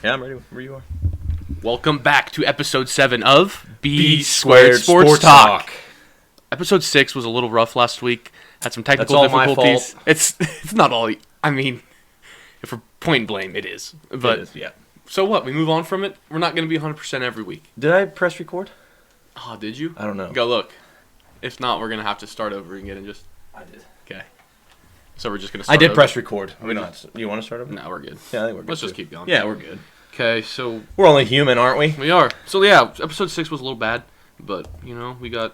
Yeah, I'm ready where you are. Welcome back to episode 7 of B Squared Sports Talk. Episode 6 was a little rough last week. Had some technical difficulties. My fault. It's not all. I mean, if we're point blame, it is. But it is, yeah. So what? We move on from it. We're not going to be 100% every week. Did I press record? Oh, did you? I don't know. Go look. If not, we're going to have to start over again and just. I did. Okay. So we're just going to start I did over. press record. You want to start over? No, we're good. Yeah, I think we're good. Let's just keep going. Yeah, we're good. Okay, so. We're only human, aren't we? We are. So yeah, episode 6 was a little bad, but we got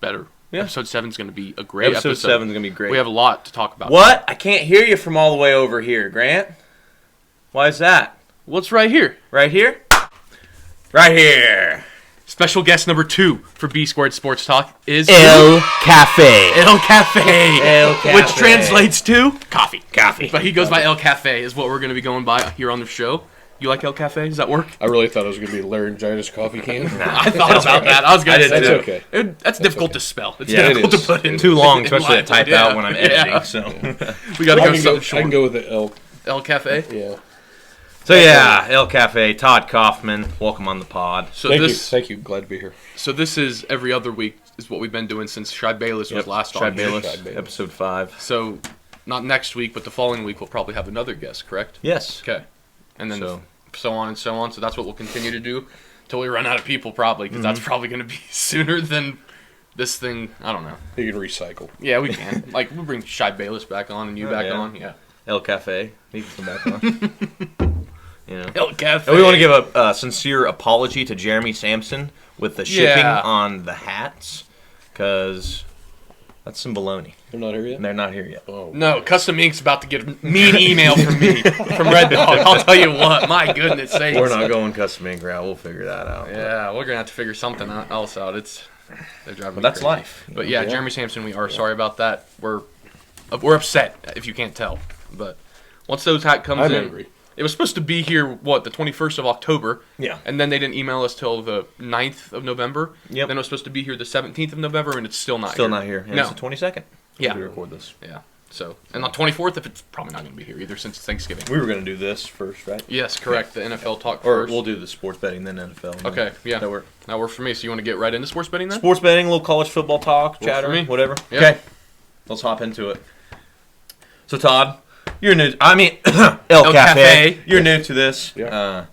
better. Yeah. Episode 7 is going to be a great episode. Episode 7 is going to be great. We have a lot to talk about. What? I can't hear you from all the way over here, Grant. Why is that? What's right here? Right here? Right here. Special guest number 2 for B Squared Sports Talk is El Cafe. El Cafe. El Cafe. Which translates to coffee. Coffee. But he goes by El Cafe is what we're going to be going by here on the show. You like El Cafe? Does that work? I really thought it was going to be laryngitis coffee can. I thought about that. I was going to say That's that. okay. That's difficult to spell. It's Yeah, difficult it to put in. Too long, in especially to line. type out when I'm editing. So We got to go I something short. can go with the elk. El Cafe? Yeah. So yeah, El Cafe, Todd Kaufman, welcome on the pod. So Thank you. Glad to be here. So this is every other week is what we've been doing since Shy Bayless was last Shy on. Bayless, Shy Bayless. episode 5. So not next week, but the following week we'll probably have another guest, correct? Yes. Okay. And then So- so on and so on. So that's what we'll continue to do until we run out of people, probably, because that's probably going to be sooner than this thing. I don't know. You can recycle. Yeah, we can. Like, we'll bring Shy Bayless back on and you back yeah. on. Yeah. El Cafe, he can come back on. El Cafe. And we want to give a sincere apology to Jeremy Sampson with the shipping Yeah. on the hats, because that's some baloney. They're not here yet? And they're not here yet. Oh. No, Custom Ink's about to get a mean email from me, from Red Dog. I'll tell you what. My goodness sakes. We're not going custom ink route. We'll figure that out. Yeah, we're going to have to figure something else out. They're driving me That's crazy. life. But yeah, Jeremy Sampson, we are sorry about that. We're upset, if you can't tell. But once those hat comes I'm in, angry. it was supposed to be here, the 21st of October. Yeah. And then they didn't email us till the 9th of November. Yep. Then it was supposed to be here the 17th of November, and it's still not Still here. not here. And No. It's the 22nd. Yeah. We record this. Yeah. So, and on 24th, if it's probably not going to be here either since it's Thanksgiving. We were going to do this first, right? Yes, correct. The NFL talk Or first. we'll do the sports betting, then NFL. Okay, yeah. That work. That works for me. So you want to get right into sports betting then? Sports betting, a little college football talk, for chatter, me. whatever. Yeah. Okay. Let's hop into it. So, Todd, you're new. El Cafe. Cafe. You're new to this. Yeah.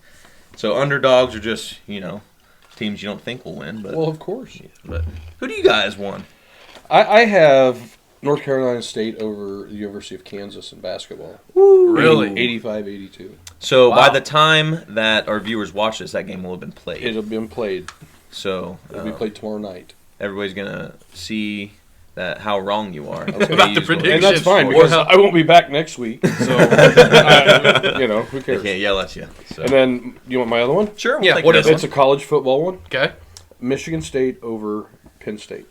So, underdogs are just, teams you don't think will win. But, Well, of course. but who do you guys want? I have North Carolina State over the University of Kansas in basketball. Really? 85-82. So, Wow. by the time that our viewers watch this, that game will have been played. It'll be played. So, It'll be played tomorrow night. everybody's going to see how wrong you are. About the And prediction. that's fine because I won't be back next week. So, who They cares? can't yell at you. So. And then, you want my other one? Sure. Yeah, take what this is It's a college football one. Okay. Michigan State over Penn State.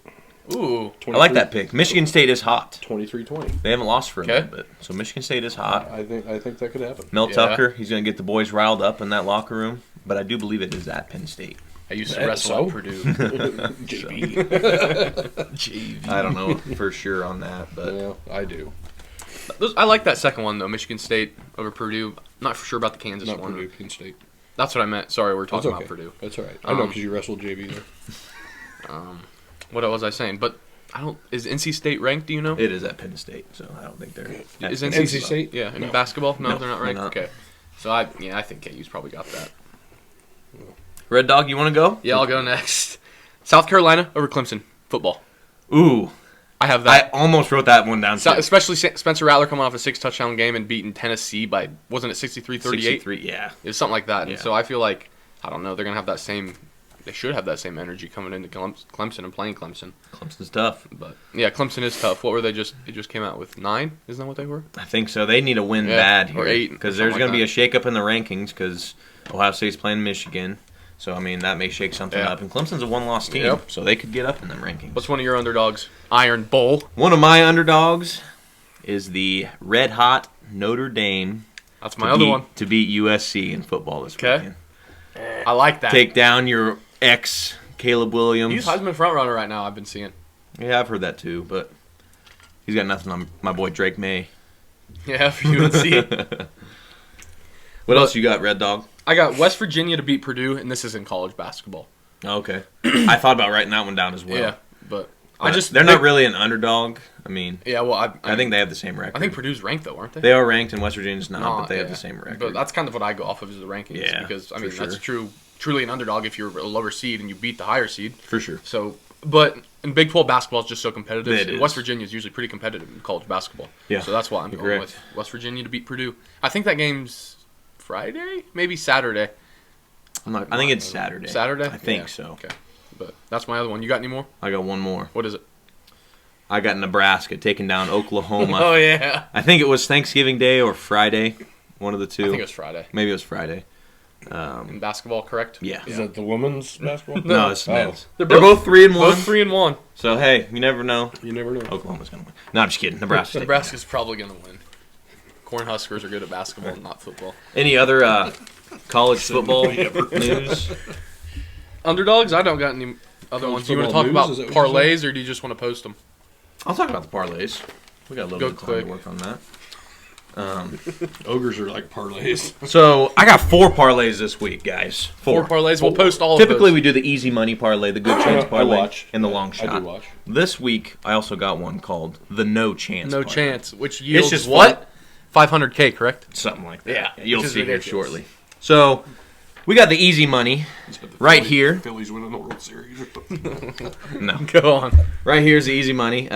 Ooh. I like that pick. Michigan State is hot. 23-20. They haven't lost for a Okay. little bit. So Michigan State is hot. I think that could happen. Mel Yeah. Tucker, he's going to get the boys riled up in that locker room. But I do believe it is at Penn State. I used to That- wrestle so? at Purdue. JV. JV. I don't know for sure on that. But Yeah, I do. I like that second one, though. Michigan State over Purdue. Not for sure about the Kansas Not one. Purdue, Penn State. That's what I meant. Sorry, we're That's talking okay. about Purdue. That's all right. I know because you wrestled JV there. What was I saying? But I don't. Is NC State ranked? Do you know? it is at Penn State. So I don't think they're. Is NC State? Yeah, in No. basketball? No, No, they're not they're ranked. not. Okay. So I think KU's probably got that. Red Dog, you want to go? Yeah, I'll go next. South Carolina over Clemson football. Ooh. I have I that. almost wrote that one down. So, too. especially Spencer Rattler coming off a 6-touchdown game and beating Tennessee by, wasn't it 63-38? 63, yeah. It was something like that. Yeah. And so I feel like, I don't know, they're going to have that same, they should have that same energy coming into Clemson and playing Clemson. Clemson's tough. But, yeah, Clemson is tough. What were they just, it just came out with 9? Isn't that what they were? I think so. They need a win Yeah, bad here. or 8, Because something there's going to like be a shakeup in the rankings because Ohio State's playing Michigan. So, I mean, that may shake something Yeah. up. And Clemson's a one-loss team, Yep. so they could get up in them rankings. What's one of your underdogs? Iron Bowl. One of my underdogs is the red-hot Notre Dame That's my other one. to beat USC in football this Okay. weekend. I like that. Take down your ex, Caleb Williams. He's Heisman frontrunner right now, I've been seeing. Yeah, I've heard that too, but he's got nothing on my boy Drake May. Yeah, for UNC. What else you got, Red Dog? I got West Virginia to beat Purdue, and this is in college basketball. Okay. I thought about writing that one down as well. Yeah, but they're not really an underdog. I mean, yeah. Well, I think they have the same record. I think Purdue's ranked though, aren't they? They are ranked, and West Virginia's not, but they have the same record. But that's kind of what I go off of is the rankings. Yeah, because I mean that's truly an underdog if you're a lower seed and you beat the higher seed. For sure. So, but in Big 12 basketball is just so competitive. It is. West Virginia is usually pretty competitive in college basketball. Yeah. So that's why I'm going with West Virginia to beat Purdue. I think that game's Friday, maybe Saturday. I think it's Saturday. Saturday? I think so. Okay. But that's my other one. You got any more? I got one more. What is it? I got Nebraska taking down Oklahoma. Oh, yeah. I think it was Thanksgiving Day or Friday. One of the two. I think it was Friday. Maybe it was Friday. In basketball, correct? Yeah. Is that the women's basketball? No, it's men's. They're both 3-1. Both 3-1. So, hey, you never know. You never know. Oklahoma's going to win. No, I'm just kidding. Nebraska's probably going to win. Cornhuskers are good at basketball, not football. Any other college football news? Underdogs? I don't got any other ones. Do you want to talk about parlays, or do you just want to post them? I'll talk about the parlays. We got a little bit of time to work on that. Ogres are like parlays. So I got 4 parlays this week, guys. 4 parlays. We'll post all Typically, of those. we do the easy money parlay, the good chance parlay, and the long shot. I do watch. This week, I also got one called the no chance. No parlay. chance, which yields just what? 500K, correct? Something like that. Yeah, You'll which is see here ridiculous. shortly. So we got the easy money right here. Phillies winning the World Series. No, Go on. right here's the easy money.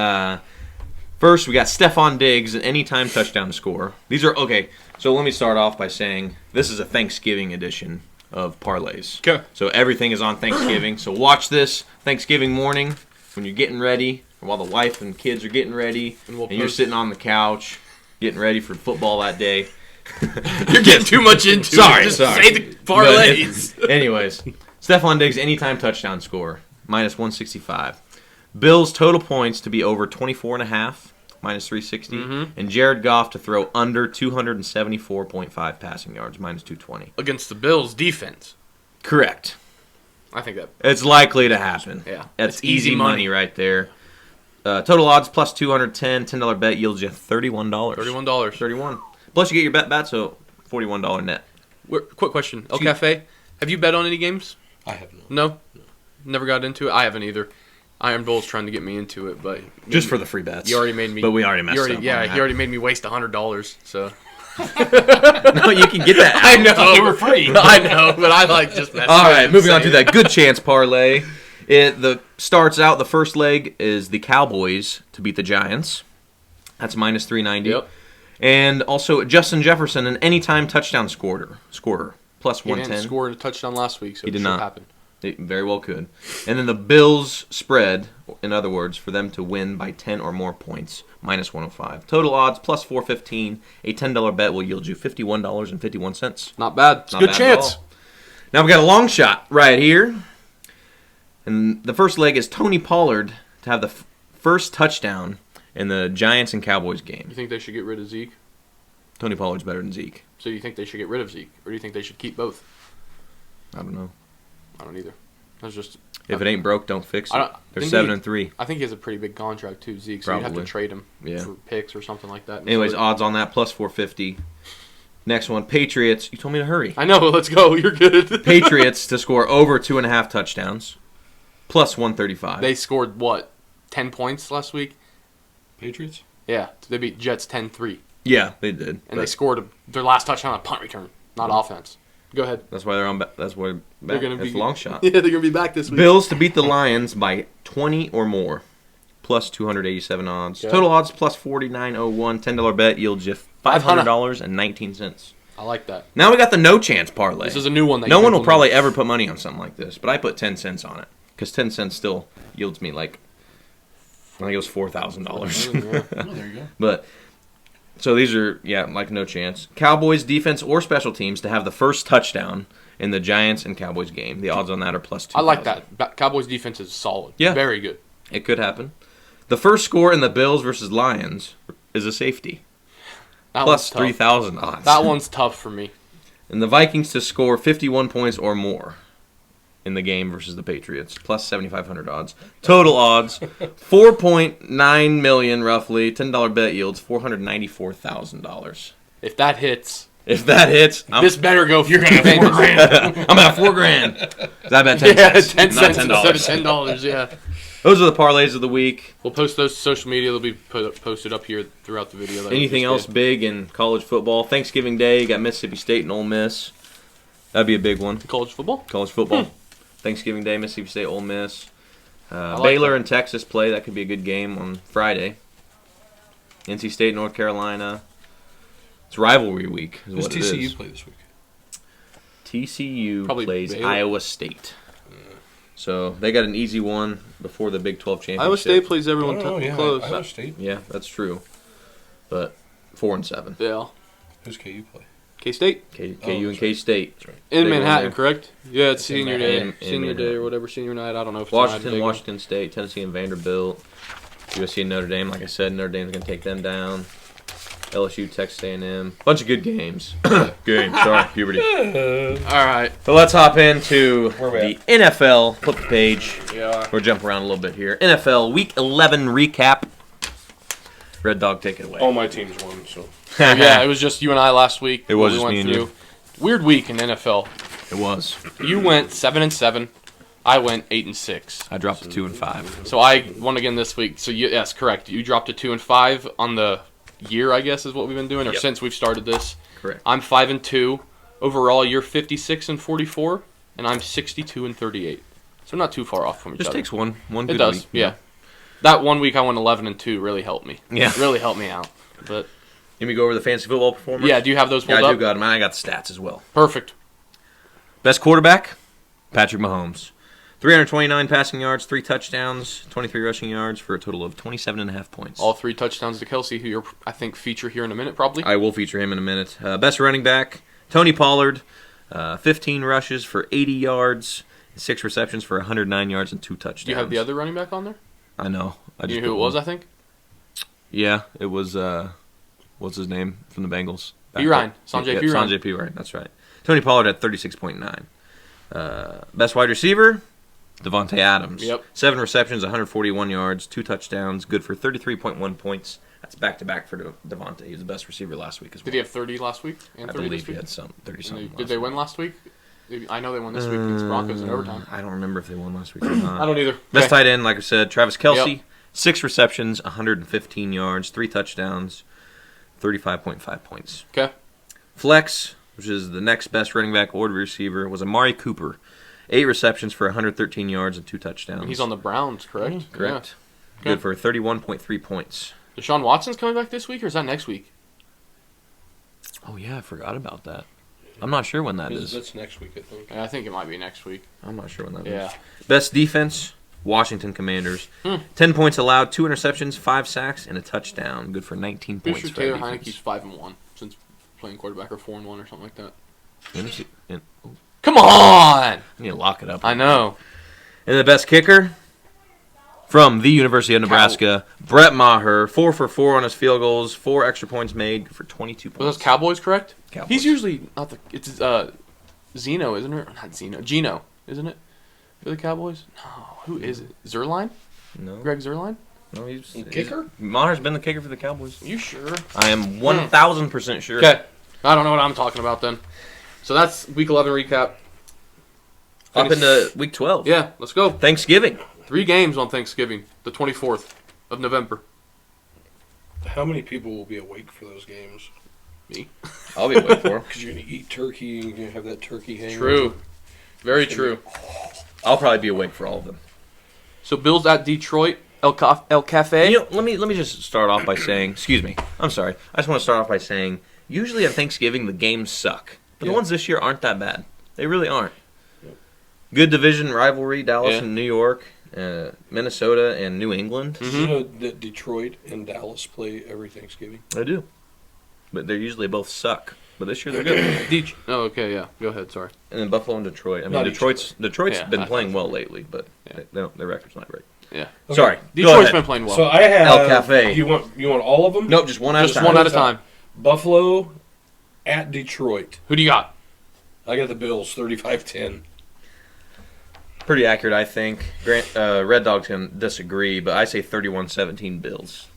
First, we got Stephon Diggs, an anytime touchdown to score. These are okay. So let me start off by saying this is a Thanksgiving edition of parlays. Okay. So everything is on Thanksgiving. So watch this Thanksgiving morning when you're getting ready, or while the wife and kids are getting ready, and you're sitting on the couch getting ready for football that day. You're getting too much into Sorry, it. Just sorry. say the parlays. Anyways, Stephon Diggs anytime touchdown score minus 165. Bills total points to be over 24.5 minus 360, and Jared Goff to throw under 274.5 passing yards minus 220 Against the Bills' defense. Correct. I think that. It's likely to happen. Yeah, that's it's easy money right there. Total odds plus 210, $10 bet yields you $31. $31. Plus you get your bet back, so $41 net. Quick question, El Cafe, have you bet on any games? I have not. No? Never got into it. I haven't either. Iron Bull's trying to get me into it, but just for the free bets. You already made me. But we already messed up. Yeah, he already made me waste $100. So. No, you can get that out. I know They were free. I know, but I like just messing. All right, moving on to that good chance parlay. It starts out. The first leg is the Cowboys to beat the Giants. That's minus 390. Yep. And also Justin Jefferson, an anytime touchdown scorer, plus He 110. didn't score a touchdown last week, so He did it not. should happen. It very well could. And then the Bills spread, in other words, for them to win by 10 or more points, minus 105. Total odds plus 415. A $10 bet will yield you $51.51. Not bad. It's a good chance. Now we got a long shot right here. And the first leg is Tony Pollard to have the first touchdown in the Giants and Cowboys game. You think they should get rid of Zeke? Tony Pollard's better than Zeke. So you think they should get rid of Zeke, or do you think they should keep both? I don't know. I don't either. That's just If it ain't broke, don't fix it. They're think 7-3. I think he has a pretty big contract too, Zeke. So you'd have to Probably. trade him Yeah. for picks or something like that. Anyways, odds on that plus 450. Next one, Patriots. You told me to hurry. I know. Let's go. You're good. Patriots to score over 2.5 touchdowns, plus 135. They scored what? 10 points last week. Patriots? Yeah, they beat Jets 10-3. Yeah, they did. And they scored their last touchdown on a punt return, not offense. Go ahead. That's why they're on. That's why They're gonna it's be a long shot. Yeah, they're gonna be back this week. Bills to beat the Lions by 20 or more, plus 287 odds. Okay. Total odds plus 49.01. $10 bet yields you $500.19. I like that. Now we got the no chance parlay. This is a new one. That No you one will implemented. probably ever put money on something like this, but I put 10 cents on it because 10 cents still yields me like I think it was $4,000. Yeah. Oh, there you go. But so these are like no chance. Cowboys defense or special teams to have the first touchdown in the Giants and Cowboys game. The odds on that are plus 2,000. I like that. Cowboys defense is solid. Yeah. Very good. It could happen. The first score in the Bills versus Lions is a safety. That Plus one's tough. 3,000 odds. That one's tough for me. And the Vikings to score 51 points or more in the game versus the Patriots. Plus 7,500 odds. Total odds, 4.9 million roughly. $10 bet yields $494,000. If that hits, If that hits, this better go. You're gonna have $4,000. I'm at $4,000. Is that about 10 Yeah, cents? 10 Not cents $10. instead of $10. Yeah. Those are the parlays of the week. We'll post those to social media. They'll be posted up here throughout the video. Anything else big in college football? Thanksgiving Day, you got Mississippi State and Ole Miss. That'd be a big one. College football? College football. Thanksgiving Day, Mississippi State, Ole Miss. like Baylor that. and Texas play. That could be a good game on Friday. NC State, North Carolina. It's rivalry week. Is Does what it TCU is. play this week? TCU Probably plays Baylor. Iowa State. So they got an easy one before the Big 12 championship. Iowa State plays everyone Yeah, close. Iowa State. Yeah, that's true. But 4-7. Yeah. Who's KU play? K-State? KU that's and right. K-State. That's right. In Big one Manhattan, there. correct? Yeah, it's in senior Manhattan. day. Senior day or whatever, senior night. I don't know if it's Washington, not Washington State, Tennessee and Vanderbilt. USC and Notre Dame. Like I said, Notre Dame's going to take them down. LSU, Texas A&M. Bunch of good games. Sorry, puberty. All right. So let's hop into Where we the NFL. Flip the page. Yeah. We're jumping around a little bit here. NFL Week 11 recap. Red Dog, take it away. All my teams won, so. Yeah, it was just you and I last week. It was We just went me and you. Weird week in NFL. It was. You went 7-7. I went 8-6. I dropped to 2-5. So I won again this week. So yes, correct. You dropped to 2-5 on the year, I guess, is what we've been doing, or Yep. since we've started this. Correct. I'm 5-2 overall. You're 56-44, and I'm 62-38. So not too far off from each Just other. takes one It good does, week. yeah. That 1 week I went 11-2 really helped me. Yeah. Really helped me out. But Let me go over the fantasy football performers. yeah, do you have those Yeah, pulled I up? do got them. I got the stats as well. Perfect. Best quarterback, Patrick Mahomes. 329 passing yards, 3 touchdowns, 23 rushing yards for a total of 27.5 points. All 3 touchdowns to Kelsey, who you'll, I think, feature here in a minute, probably. I will feature him in a minute. Best running back, Tony Pollard. 15 rushes for 80 yards, 6 receptions for 109 yards and 2 touchdowns. Do you have the other running back on there? I know. I You just know who put it was, one. I think? Yeah, it was, what's his name from the Bengals? P. Ryan. Sanjay P. Ryan. Sanjay P. Ryan, that's right. Tony Pollard at 36.9. Best wide receiver, Devontae Adams. Yep. 7 receptions, 141 yards, 2 touchdowns, good for 33.1 points. That's back-to-back for Devontae. He was the best receiver last week as well. Did he have 30 last week? And I 30 believe this he week? had some 30-something. Did they win last week? I know they won this week against Broncos in overtime. I don't remember if they won last week or not. I don't either. Best Okay. tight end, like I said, Travis Kelce. Yep. 6 receptions, 115 yards, 3 touchdowns, 35.5 points. Okay. Flex, which is the next best running back or receiver, was Amari Cooper. 8 receptions for 113 yards and 2 touchdowns. He's on the Browns, correct? Correct. Yeah. Good for 31.3 points. Deshaun Watson's coming back this week, or is that next week? Oh, yeah, I forgot about that. I'm not sure when that is. That's next week, I think. I think it might be next week. I'm not sure when that is. Yeah. Best defense, Washington Commanders. 10 points allowed, 2 interceptions, 5 sacks, and a touchdown. Good for 19 Pretty points sure Taylor for that defense. Heineke's 5-1 since playing quarterback, or 4-1 or something like that. Oh, Come on! I need to lock it up. I know. And the best kicker from the University of Nebraska, Brett Maher, 4 for 4 on his field goals, 4 extra points made for 22 Was points. those Cowboys correct? Cowboys. He's usually not the. It's Zeno, isn't it? Not Zeno. Gino, isn't it? For the Cowboys? No. Who is it? Zerline? No, Greg Zerline? no, he's Kicker? Maher's been the kicker for the Cowboys. You sure? I am 1,000% sure. Okay. I don't know what I'm talking about then. So that's week 11 recap. Up into week 12. Yeah, let's go. Thanksgiving. 3 games on Thanksgiving, the 24th of November. How many people will be awake for those games? Me. I'll be awake for him. Because you're going to eat turkey and you're going to have that turkey hanging. True. Very true. I'll probably be awake for all of them. So Bills at Detroit, El Cafe. You know, let me just start off by saying, excuse me, I'm sorry. I just want to start off by saying, usually on Thanksgiving the games suck, but the Yeah. ones this year aren't that bad. They really aren't. Good division rivalry, Dallas Yeah. and New York, Minnesota and New England. Did you know that Detroit and Dallas play every Thanksgiving? I do, but they usually both suck. But this year they're good. Oh, okay, yeah. Go ahead, sorry. And then Buffalo and Detroit. I mean, Not each Detroit's Yeah, been I playing thought well lately, but Yeah. their record's not great. Yeah. Okay. Sorry, go Detroit's ahead. been playing well. So I have El Cafe. You want all of them? Nope, just one at a Just time. one at a time. Buffalo at Detroit. Who do you got? I got the Bills 35-10. Pretty accurate, I think. Red Dog's going to disagree, but I say 31-17 Bills.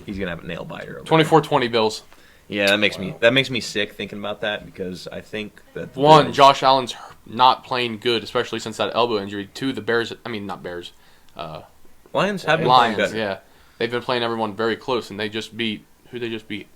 He's going to have a nail biter. over 24-20 Bills. there. Yeah, that makes me sick thinking about that because I think that Josh Allen's not playing good, especially since that elbow injury. 2, the Bears. I mean, not Bears. Lions have been playing better. Yeah, they've been playing everyone very close, and they just beat who? They just beat.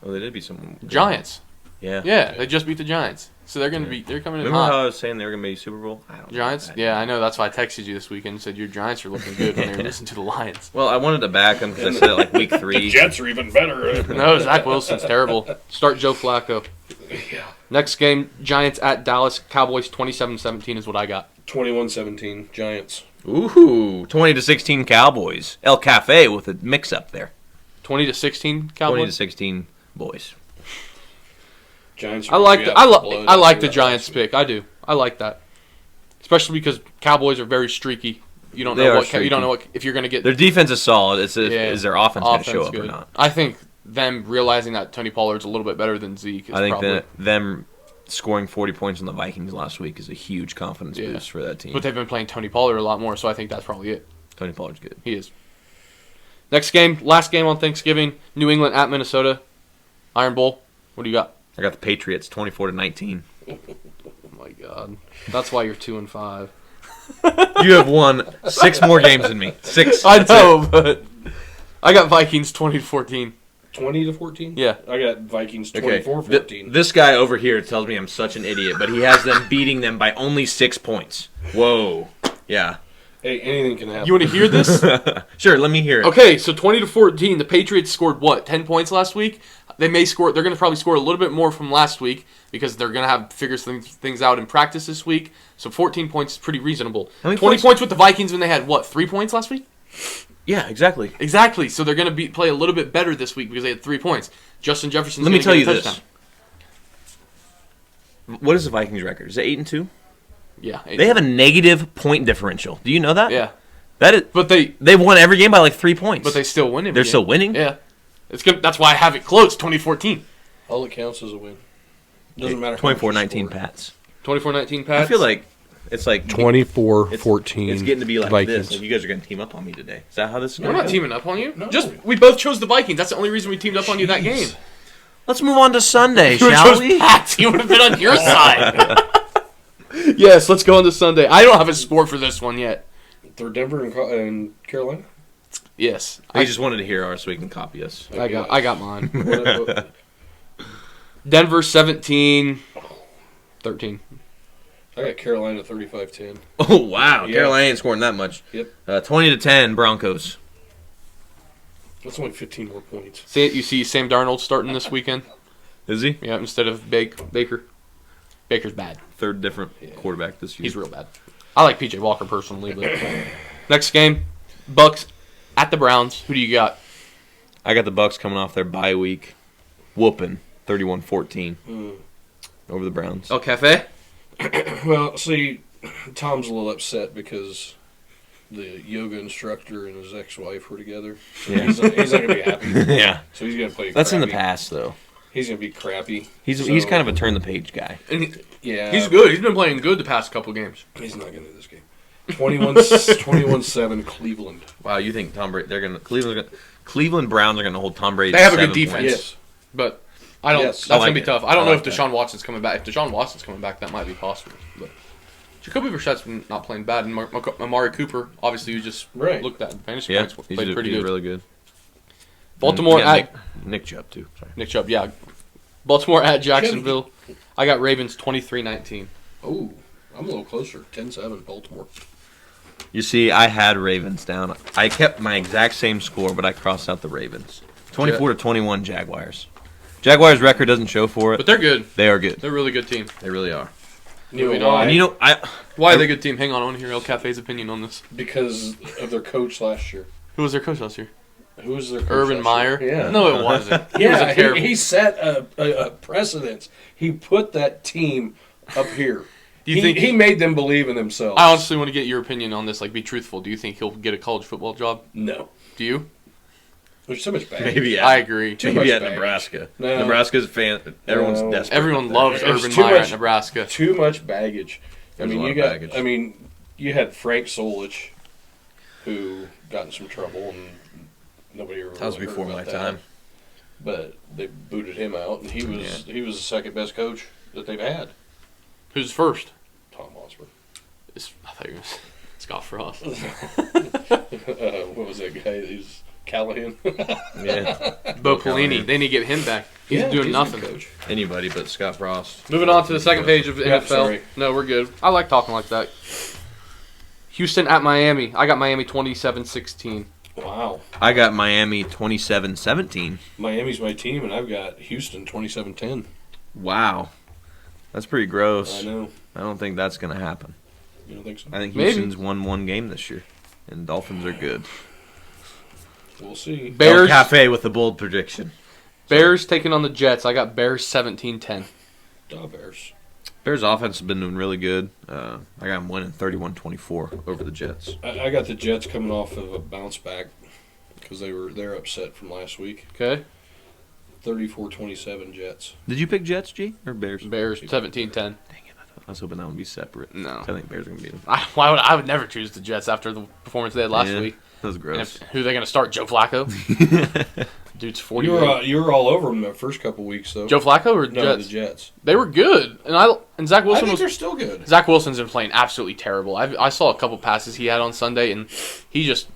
Oh, they did beat some Giants. Yeah. Yeah, they just beat the Giants, so they're gonna be. They're coming in Remember hot. how I was saying they were gonna be Super Bowl? I don't Giants? know Yeah, I know. That's why I texted you this weekend and said your Giants are looking good when they were listening to the Lions. Well, I wanted to back them because I said it like week 3. The Jets are even better. No, Zach Wilson's terrible. Start Joe Flacco. Yeah. Next game, Giants at Dallas. Cowboys 27-17 is what I got. 21-17 Giants. Ooh, 20-16 Cowboys. El Cafe with a mix-up there. 20-16 Cowboys. 20-16 boys. Giants. I like the Giants pick. I do. I like that, especially because Cowboys are very streaky. You don't know what if you're going to get. Their defense is solid. Is their offense going to show up good. or not? I think them realizing that Tony Pollard's a little bit better than Zeke. I think that them scoring 40 points on the Vikings last week is a huge confidence boost for that team. But they've been playing Tony Pollard a lot more, so I think that's probably it. Tony Pollard's good. He is. Next game, last game on Thanksgiving, New England at Minnesota. Iron Bowl. What do you got? I got the Patriots 24-19. Oh my God, that's why you're 2-5. You have won 6 more games than me. 6. I know, but I got Vikings 20-14. 20-14? Yeah. I got Vikings 24-14. This guy over here tells me I'm such an idiot, but he has them beating them by only 6 points. Whoa. Yeah. Hey, anything can happen. You want to hear this? Sure, let me hear it. Okay, so 20-14, the Patriots scored what? 10 points last week? They may score. They're going to probably score a little bit more from last week because they're going to have figure things out in practice this week. So 14 points is pretty reasonable. 20 points with the Vikings when they had what? 3 points last week? Yeah, exactly. Exactly. So they're going to play a little bit better this week because they had 3 points. Justin Jefferson's Let me tell you touchdown. This. What is the Vikings record? Is it 8-2? Yeah. They have a negative point differential. Do you know that? Yeah. That is. But they've won every game by like 3 points. But they still win. They're still winning. Yeah. It's good. That's why I have it close. 2014. All it counts is a win. Doesn't matter. 24-19 Pats. 24-19 Pats. I feel like it's like 24-14. It's getting to be like Vikings. this. Like you guys are going to team up on me today. Is that how this is We're going? not teaming up on you. No. We both chose the Vikings. That's the only reason we teamed up on you that game. Let's move on to Sunday, You shall we? Pats. He would have been on your side. Yes, let's go on to Sunday. I don't have a score for this one yet. They're Denver and Carolina. Yes, I just wanted to hear ours so we can copy us. I got mine. What- Denver 17-13. I got Carolina 35-10. Oh wow, Yeah. Carolina ain't scoring that much. Yep. 20-10 Broncos. That's only 15 more points. You see Sam Darnold starting this weekend? Is he? Yeah, instead of Baker. Baker's bad. Third different quarterback this year. He's real bad. I like PJ Walker personally, but next game, Bucks at the Browns. Who do you got? I got the Bucks coming off their bye week, whooping 31-14 over the Browns. El Cafe? Well, see, Tom's a little upset because the yoga instructor and his ex-wife were together. Yeah. He's not going to be happy. Yeah. So he's going to play That's in the crappy. past, though. He's going to be crappy. He's kind of a turn-the-page guy. Yeah. He's good. He's been playing good the past couple games. He's not going to this game. 21-7 Cleveland. Wow, you think Tom Brady? Cleveland Browns are going to hold Tom Brady. They have a 7 good defense. points. Yes. But I don't. Yes. That's I like gonna be it. tough. I don't I know like if Deshaun Watson's coming back. If Deshaun Watson's coming back, that might be possible. But Jacoby Brissett's not playing bad, and Amari Cooper, obviously, you just looked at in fantasy Yeah, points, played pretty good. Really good. Baltimore at Nick Chubb too. Sorry. Nick Chubb, yeah. Baltimore at Jacksonville. I got Ravens 23-19. Oh, I'm a little closer. 10-7 Baltimore. You see, I had Ravens down. I kept my exact same score, but I crossed out the Ravens. 24-21 Jaguars. Jaguars' record doesn't show for it. But they're good. They are good. They're a really good team. They really are. You know why? And you know, Why are they a good team? Hang on, I want to hear El Cafe's opinion on this. Because of their coach last year. Who was their coach last year? Who was their coach Urban last Meyer? year? Yeah. No, it wasn't. He Yeah, was a terrible. he set a precedence. He put that team up here. Do you think he made them believe in themselves? I honestly want to get your opinion on this. Like, be truthful. Do you think he'll get a college football job? No. Do you? There's so much baggage. maybe I agree. Too maybe much at baggage. Nebraska. No. Nebraska's a fan. Everyone's No. desperate. Everyone loves There's Urban too Meyer much- at Nebraska. Too much baggage. There's a lot of baggage. You had Frank Solich, who got in some trouble, and nobody ever. That was really heard before about my that. time. but they booted him out, and he was the second best coach that they've had. Who's first? Tom Osborne. I thought you were Scott Frost. What was that guy? He's Callahan. Yeah. Bo Pelini. They need to get him back. He's doing nothing. Coach. Anybody but Scott Frost. Moving on to the second page of NFL. Sorry. No, we're good. I like talking like that. Houston at Miami. I got Miami 27-16. Wow. I got Miami 27-17. Miami's my team, and I've got Houston 27-10. Wow. That's pretty gross. I know. I don't think that's going to happen. You don't think so? I think Maybe. Houston's won one game this year, and Dolphins are good. We'll see. Bears. El Cafe with the bold prediction. Bears taking on the Jets. I got Bears 17-10. Bears. Bears offense has been doing really good. I got them winning 31-24 over the Jets. I got the Jets coming off of a bounce back because they're upset from last week. Okay. 34-27 Jets. Did you pick Jets, G, or Bears? Bears 17-10. Dang it, I was hoping that would be separate. No. I think Bears are going to beat them. I would never choose the Jets after the performance they had last week. That was And gross. who are they going to start? Joe Flacco? Dude's 40. You were all over them the first couple weeks though. Joe Flacco or No, Jets? the Jets. They were good, and Zach I Wilson think they're still good. Zach Wilson's been playing absolutely terrible. I saw a couple passes he had on Sunday, and he just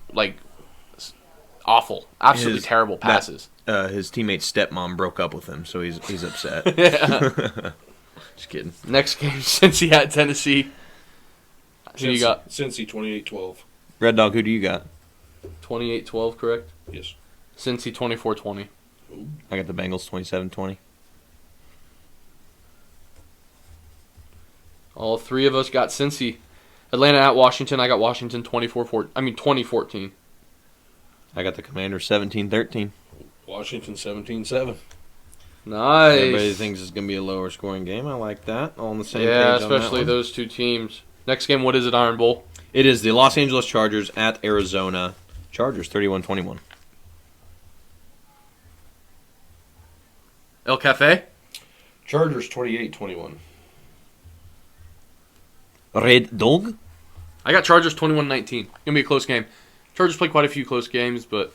awful, absolutely terrible passes. His teammate's stepmom broke up with him, so he's upset. Yeah. Just kidding. Next game, Cincy at Tennessee. Who you got? Cincy 28-12. Red Dog, who do you got? 28-12, correct? Yes. Cincy 24-20. I got the Bengals 27-20. All three of us got Cincy. Atlanta at Washington. I got Washington 2014. I got the Commanders 17-13. Washington 17-7. Nice. Everybody thinks it's going to be a lower scoring game. I like that. All on the same Yeah, page on that especially one. those two teams. Next game, what is it, Iron Bowl? It is the Los Angeles Chargers at Arizona. Chargers 31-21. El Cafe? Chargers 28-21. Red Dog? I got Chargers 21-19. Gonna be a close game. Chargers play quite a few close games, but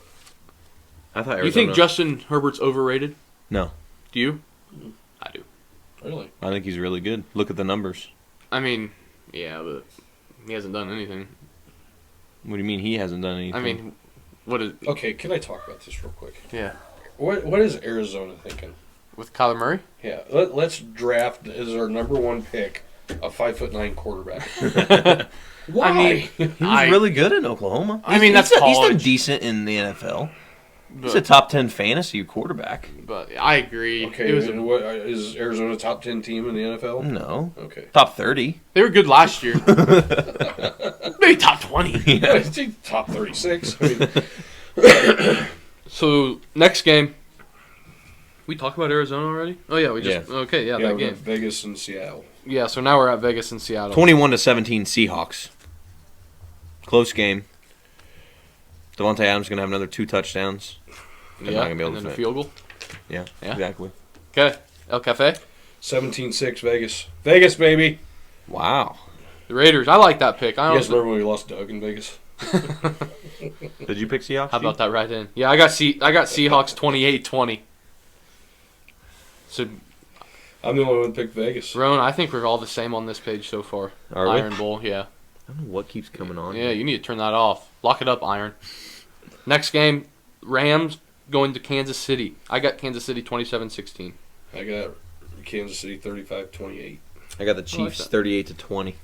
I thought Arizona. you think Justin Herbert's overrated? No. Do you? I do. Really? I think he's really good. Look at the numbers. I mean, yeah, but he hasn't done anything. What do you mean he hasn't done anything? I mean, what is? Okay, can I talk about this real quick? Yeah, What is Arizona thinking? with Kyler Murray. Yeah, let's draft as our number one pick a 5'9" quarterback. Why? I mean, he was really good in Oklahoma. I mean, that's he's done college. decent in the NFL. He's But, a top 10 fantasy quarterback. but I agree. Okay, It was and what is Arizona a top 10 team in the NFL? No. Okay. Top 30. they were good last year. Maybe top 20. Yeah, it's top 36. I mean, So next game. We talked about Arizona already. Oh yeah, we just okay. Yeah, yeah, that we got game. Vegas and Seattle. Yeah, so now we're at Vegas and Seattle. 21-17 Seahawks. Close game. Devontae Adams is going to have another 2 touchdowns. They're Yeah, not gonna be able and to then a fit. field goal. Yeah, Yeah. exactly. Okay, El Cafe. 17-6 Vegas. Vegas, baby. Wow. The Raiders. I like that pick. I You guys honestly. remember when we lost Doug in Vegas? Did you pick Seahawks? How about that right in? Yeah, I got Seahawks 28-20. So, I'm the only one that picked Vegas. Roan, I think we're all the same on this page so far. Are we? Iron Bowl, yeah. I don't know what keeps coming on. Yeah, you need to turn that off. Lock it up, Iron. Next game, Rams going to Kansas City. I got Kansas City 27-16. I got Kansas City 35-28. I got the Chiefs that. 38-20.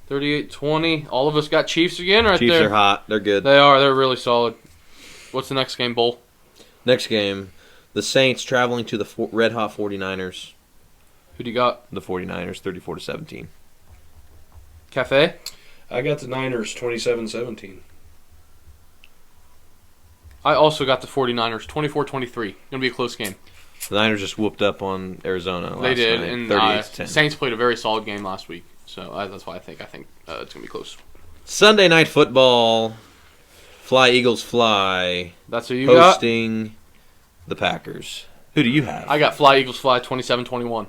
38-20. All of us got Chiefs again right Chiefs there. are hot. They're good. They are. They're really solid. What's the next game, Bowl? Next game, the Saints traveling to the Red Hot 49ers. Who do you got? The 49ers 34-17. Cafe? I got the Niners 27-17. I also got the 49ers 24-23. Going to be a close game. The Niners just whooped up on Arizona last They did, night, and 38-10. Saints played a very solid game last week. So that's why I think it's going to be close. Sunday Night Football. Fly, Eagles, fly. That's who you got? Hosting the Packers. Who do you have? I got Fly Eagles Fly 27-21.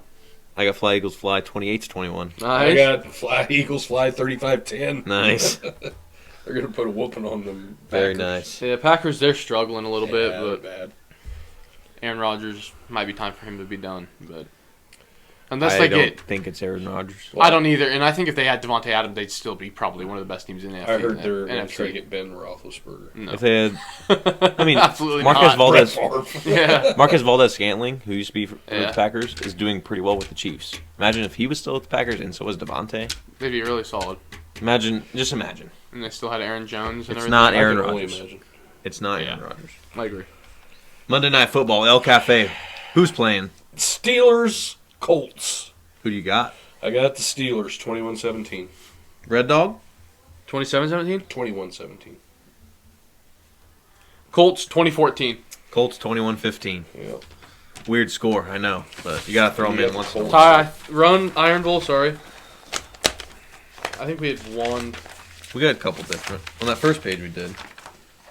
I got Fly, Eagles, fly 28-21. Nice. I got Fly Eagles Fly 35-10. Nice. They're going to put a whooping on them. Very Packers. nice. Yeah, Packers, they're struggling a little bit, Yeah, but bad. Aaron Rodgers might be time for him to be done, but unless I they don't get, think it's Aaron Rodgers. I don't either. And I think if they had Devontae Adams, they'd still be probably one of the best teams in the NFC. I heard they're going to NFC. try to get Ben Roethlisberger. No. If they had, I mean, Absolutely Marquez not. Valdez, Brett Favre. Yeah. Marquez Valdez-Scantling, who used to be for Yeah. the Packers, is doing pretty well with the Chiefs. Imagine if he was still with the Packers and so was Devontae. They'd be really solid. Just imagine. And they still had Aaron Jones and It's everything. not I Aaron can only Rodgers. imagine. It's not Yeah. Aaron Rodgers. I agree. Monday Night Football, El Cafe. Who's playing? Steelers, Colts. Who do you got? I got the Steelers, 21-17. Red Dog? 27-17? 21-17. Colts 2014. Colts 21-15. Yeah. Weird score, I know, but you got to throw them You in got once the in a while. Iron Bowl, sorry. I think we had one. We got a couple different. On that first page we did.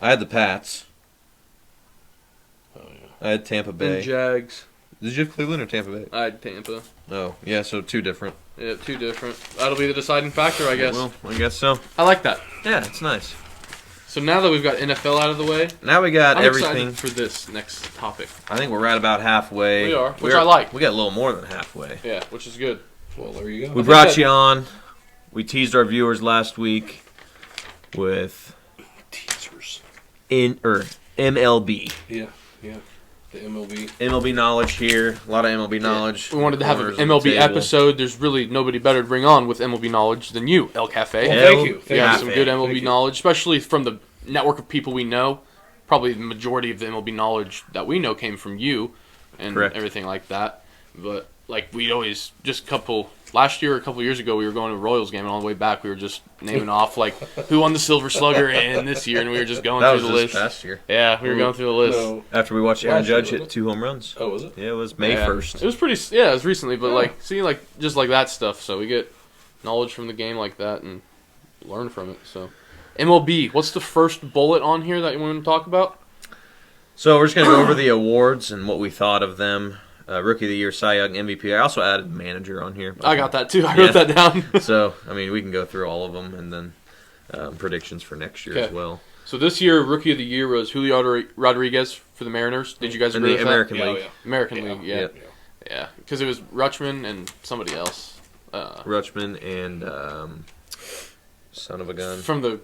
I had the Pats. Oh, yeah. I had Tampa Bay. Jags. Did you have Cleveland or Tampa Bay? I had Tampa. Oh, yeah, so two different. Yeah, two different. That'll be the deciding factor, I guess. Well, I guess so. I like that. Yeah, it's nice. So now that we've got NFL out of the way, Now we got I'm everything. excited for this next topic. I think we're right about halfway. We are, which I like. We got a little more than halfway. Yeah, which is good. Well, there you go. We brought you on. We teased our viewers last week with Teasers. MLB. Yeah. The MLB. MLB knowledge here. A lot of MLB knowledge. We wanted to have an Corners of the MLB table. episode. There's really nobody better to bring on with MLB knowledge than you, El Cafe. Well, Yeah. thank you. You Thank have you. some Cafe. good Thank MLB you. knowledge, especially from the network of people we know. Probably the majority of the MLB knowledge that we know came from you and Correct. everything like that. But like we'd always last year or a couple years ago we were going to a Royals game and on the way back we were just naming off like who won the Silver Slugger in this year and we were just going That through was the this list. past year. Yeah, we were going through the list. No. After we watched Aaron Last year, Judge hit wasn't it? 2 home runs. Oh, was it? Yeah, it was May Yeah. 1st. It was pretty. Yeah, it was recently, but just like that stuff. So we get knowledge from the game like that and learn from it. So MLB, what's the first bullet on here that you want to talk about? So we're just going to go over the awards and what we thought of them. Rookie of the Year, Cy Young, MVP. I also added manager on here. I got that too. I wrote that down. So, I mean, we can go through all of them and then predictions for next year as Okay. well. So this year, Rookie of the Year was Julio Rodriguez for the Mariners. Did you guys In agree the with American Yeah, League. yeah. American Yeah. League? Yeah, yeah. Because it was Rutschman and somebody else Rutschman and son of a gun. from the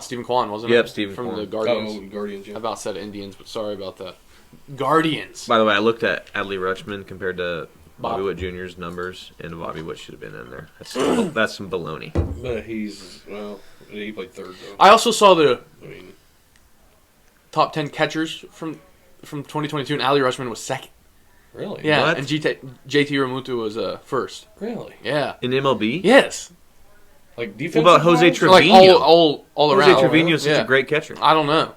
Stephen Kwan, wasn't it? Yep, Stephen from Kwan. the Guardians. Oh, Guardians, I yeah. about said Indians, but sorry about that. Guardians. By the way, I looked at Adley Rutschman compared to Bobby Bob. Witt Jr.'s numbers, and Bobby Witt should have been in there. That's some baloney. But he played third, though. I also saw the I mean, top 10 catchers from 2022, and Ali Rushman was second. really? Yeah, What? and JT Realmuto was first. Really? Yeah. In MLB? Yes. Like What defensive about Jose wise? Trevino? Like all Jose around. Trevino is such Yeah. a great catcher. I don't know.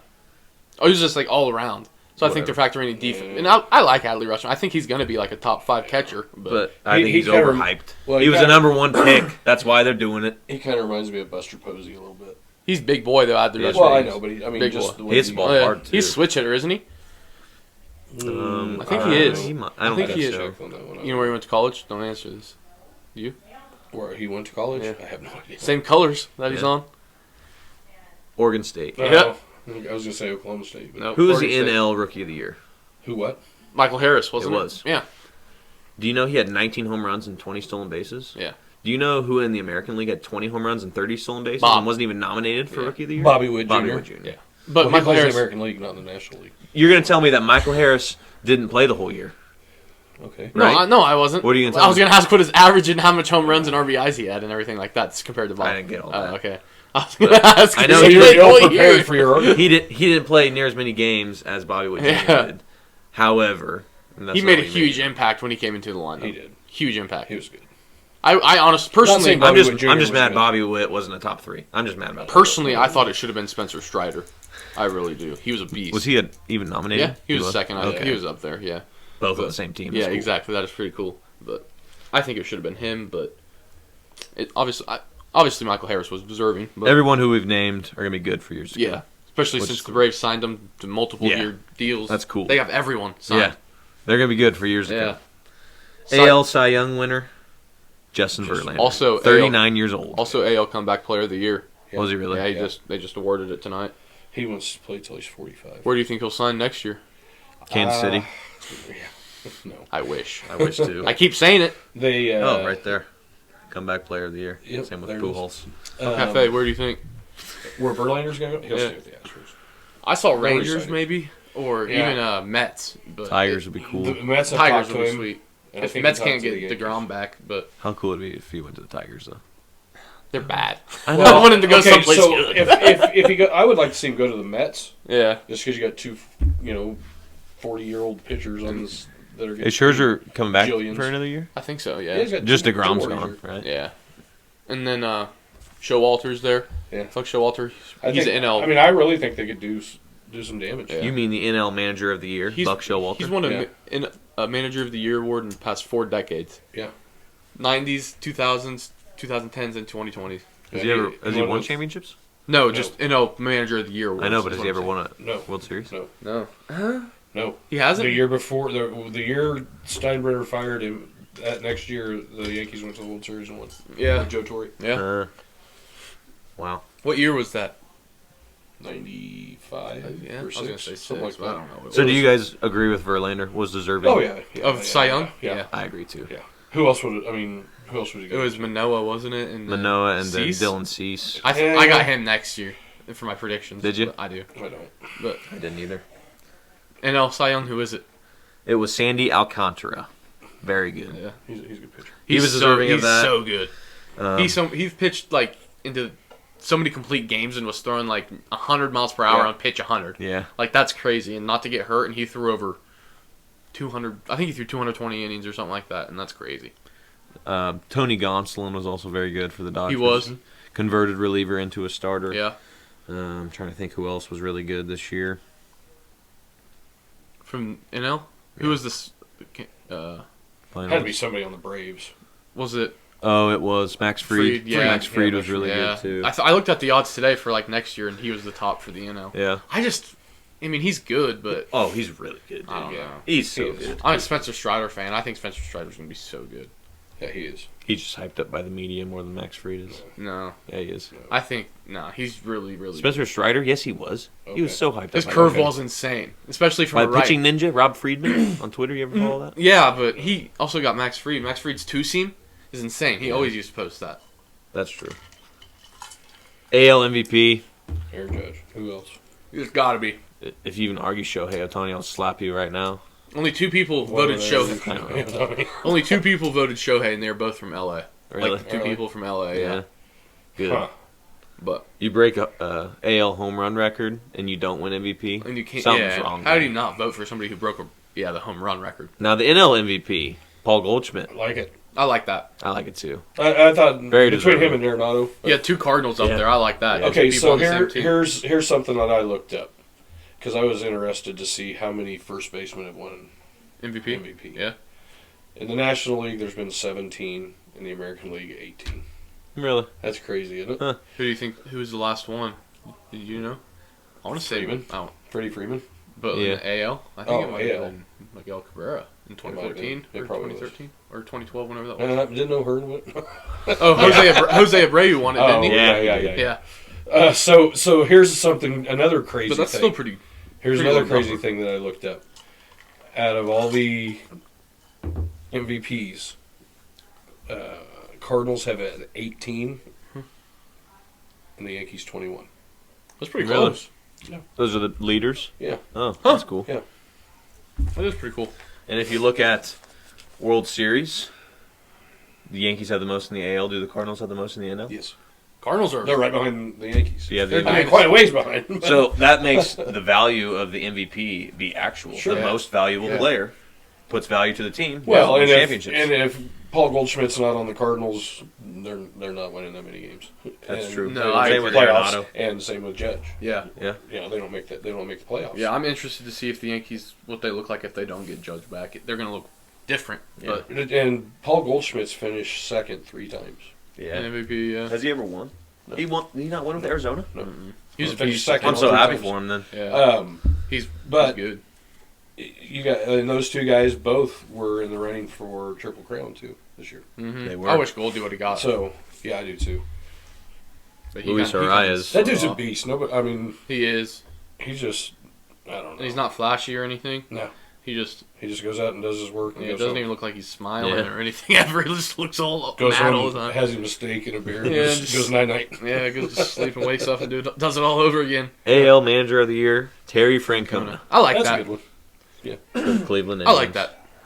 Oh, he was just like all around. So I think they're factoring in defense. And I like Adley Rutschman. I think he's going to be like a top 5 catcher. But I He- think he he's kinda- overhyped. well, he he was the kinda- number 1 pick. That's why they're doing it. He kind of reminds me of Buster Posey a little bit. he's big boy, though, Adley Yes, Rutschman. Well, I big. know, but I mean, Big just boy. the He way hits the ball hard, too. He's switch hitter, isn't he? I think he is. I don't think think he is. so. Check on that one. You know where he went to college? Don't answer this. Where he went to college? Yeah. I have no idea. Same colors that he's Yeah. on. Oregon State. Oh, Yep. I was gonna say Oklahoma State. But Nope. Who was Oregon the State. NL Rookie of the Year? Who? What? Michael Harris, wasn't it? It was. Yeah. Do you know he had 19 home runs and 20 stolen bases? Yeah. Do you know who in the American League had 20 home runs and 30 stolen bases Bob. and wasn't even nominated for Yeah. Rookie of the Year? Bobby Witt Jr. Bobby Witt Jr. Yeah. But Well, Michael he plays Harris. in the American League, not in the National League. You're going to tell me that Michael Harris didn't play the whole year? Okay. No, Right? no, I wasn't. What are you gonna tell I was me? going to ask what his average and how much home runs and RBIs he had and everything like that compared to Bob. I didn't get all that. Oh, okay. I was going to ask. I know if he he was played You're all prepared year. for your argument. He didn't play near as many games as Bobby Witt Jr. Yeah. did. However, and that's He not made a what huge impact when he came into the lineup. He did. Huge impact. He was good. I honestly, personally, saying I'm Bobby just Witt Jr. I'm just was mad good. Bobby Witt wasn't a top 3. I'm just mad about that. personally, I thought it should have been Spencer Strider. I really do. He was a beast. Was he even nominated? Yeah, he was second. Okay. He was up there. Yeah. Both on the same team. Yeah, That's cool. exactly. That is pretty cool. But I think it should have been him. But it obviously Michael Harris was deserving. But Everyone who we've named are going to be good for years to yeah, come. especially Which since is the cool. Braves signed him to multiple Yeah. year deals. That's cool. They have everyone signed. Yeah. They're going to be good for years to Yeah. come. AL Cy Young winner, Justin Verlander. Also 39 years old. Also AL Comeback Player of the Year. Yeah. Was he really? Yeah, they just awarded it tonight. He wants to play till he's 45. Where do you think he'll sign next year? Kansas City. No. I wish. I wish too. I keep saying it. They. Right there. Comeback player of the year. Yep, Same with there it is. Pujols. Cafe, where do you think? Where Verlander's going to go? He'll Yeah. stay with the Astros. I saw Very Rangers excited. maybe, or Yeah. even Mets. But Tigers would be cool. The Mets have Tigers talked would to be him. sweet. and I If think Mets he talked can't to the get Yankees. DeGrom back, but How cool would it be if he went to the Tigers, though? they're bad. I I know. want him to go Okay, someplace so good. if he go, I would like to see him go to the Mets, Yeah. just because you got two, 40-year-old pitchers on this that are. Is Scherzer coming back Jillions. for another year? I think so, Yeah, yeah. he's got Just two DeGrom's more gone, years. right? Yeah. And then Showalter's there. Yeah. Fuck Showalter. I He's think- an NL. I mean, I really think they could do some damage. Yeah. You mean the NL Manager of the Year, Buck Showalter? He's won Yeah. a Manager of the Year award in the past 4 decades. Yeah. 90s, 2000s, 2010s, and 2020s. Has Yeah, he won championships? No, just NL Manager of the Year award. I know, but has he ever won a No. World Series? No. No. No. He hasn't? The year before, the year Steinbrenner fired him, that next year the Yankees went to the World Series and won. Yeah. With Joe Torre. Yeah. Wow. What year was that? 95 Yeah, I or was 6, going to say 6, something like but I that. don't know. So do you guys agree with Verlander was deserving? Oh yeah. Of Cy Young? Yeah. I agree too. Yeah. Who else would? Who else would you It go? was Manoah, wasn't it? And Manoah and then Cease? Dylan Cease. I got him next year for my predictions. Did you? But I do. I don't. But I didn't either. NL Cy Young, who is it? It was Sandy Alcantara. Very good. Yeah. He's a good pitcher. He was deserving of that. He's so good. Um, He's pitched like into so many complete games and was throwing like 100 miles per hour Yeah. on pitch 100. yeah. Like that's crazy, and not to get hurt. And he threw over 200. I think he threw 220 innings or something like that, and that's crazy. Tony Gonsolin was also very good for the Dodgers. He was. Converted reliever into a starter. Yeah. I'm trying to think who else was really good this year. From NL, who was this? Playing Had to on- be somebody on the Braves. Was it Oh, it was Max Fried. Yeah. Max Fried Yeah, was really yeah. good too. I looked at the odds today for like next year, and he was the top for the NL. Yeah. I mean, he's good, but Oh, he's really good. Dude. I don't Yeah. know. He's so He is. good. I'm a Spencer Strider fan. I think Spencer Strider's gonna be so good. Yeah, he is. He's just hyped up by the media more than Max Fried is. No, Yeah, he is. I think he's really, really. Spencer Strider, yes, he was. He was Okay. so hyped His up. curveball's insane, especially from By the right. pitching ninja, Rob Friedman on Twitter. You ever follow that? Yeah, but he also got Max Fried. Max Fried's 2-seam is insane. He always used to post that. That's true. AL MVP. Aaron Judge. Who else? There's got to be. If you even argue Shohei Ohtani, I'll slap you right now. Only 2 people What voted are they? Shohei. Only 2 people voted Shohei, and they're both from LA. Really? Like 2 Really? people from LA. Yeah. Good. Huh. But You break a AL home run record and you don't win MVP. and you can't. Something's yeah. wrong How there. do you not vote for somebody who broke the home run record? Now the NL MVP, Paul Goldschmidt. I like it. I like that. I like it too. I thought Very between deserving. him and Arenado. Yeah, 2 Cardinals up Yeah. there. I like that. Yeah. Okay, Two people so on the same team. here's something that I looked up because I was interested to see how many first basemen have won MVP. MVP. Yeah. In the National League, there's been 17. In the American League, 18. Really? That's crazy, isn't it? Huh. Who do you think? Who was the last one? Did you know? I want to say Freeman. Oh, Freddie Freeman. but Yeah. in the AL, I think Oh, it might have AL. been Miguel Cabrera in might have 2014 been. It or probably was. 2013 or 2012, whenever that was. Didn't know Hearn went. Oh, Jose Abreu won it, didn't he? Yeah. Yeah. So here's something. Another crazy. But that's thing. still pretty. Here's pretty another low crazy number. thing that I looked up. Out of all the MVPs, Cardinals have had 18, and the Yankees 21. That's pretty Really? close. Those are the leaders? Yeah. Oh, that's cool. Yeah. That is pretty cool. And if you look at World Series, the Yankees have the most in the AL. Do the Cardinals have the most in the NL? Yes. Cardinals are. They're right behind the Yankees. Yeah, They're the I mean, quite a ways behind. but- So that makes the value of the MVP be actual. Sure. The Yeah. most valuable Yeah. player puts value to the team. well, wins and championships. if Paul Goldschmidt's not on the Cardinals, they're not winning that many games. That's And true. No, I Same agree. with playoffs, Arenado. and same with Judge. Yeah. Yeah. You know, they don't make the playoffs. Yeah, I'm interested to see if the Yankees, what they look like if they don't get Judge back. They're going to look different. Yeah. But And Paul Goldschmidt's finished second 3 times. Yeah. MVP, yeah. Has he ever won? He won. Did he not win with Arizona? No. He was a Finished beast. second. I'm so all happy times. for him then. Yeah. He's He's but good. you got and those two guys both were in the running for Triple Crown too this year. Mm-hmm. They were. I wish Goldie would have got it. So yeah, I do too. But Luis he Arias. That dude's a off. beast. Nobody, I mean, He is. he's just I don't know. And he's not flashy or anything. No. He just goes out and does his work. And it goes doesn't home. even look like he's smiling or anything ever. He just looks all Goes mad all home, the time. has a mistake in a beer, and Yeah, just goes night-night. Yeah, goes to sleep and wakes up and does it all over again. AL Manager of the Year, Terry Francona. I like That's that. a good one. For Cleveland I like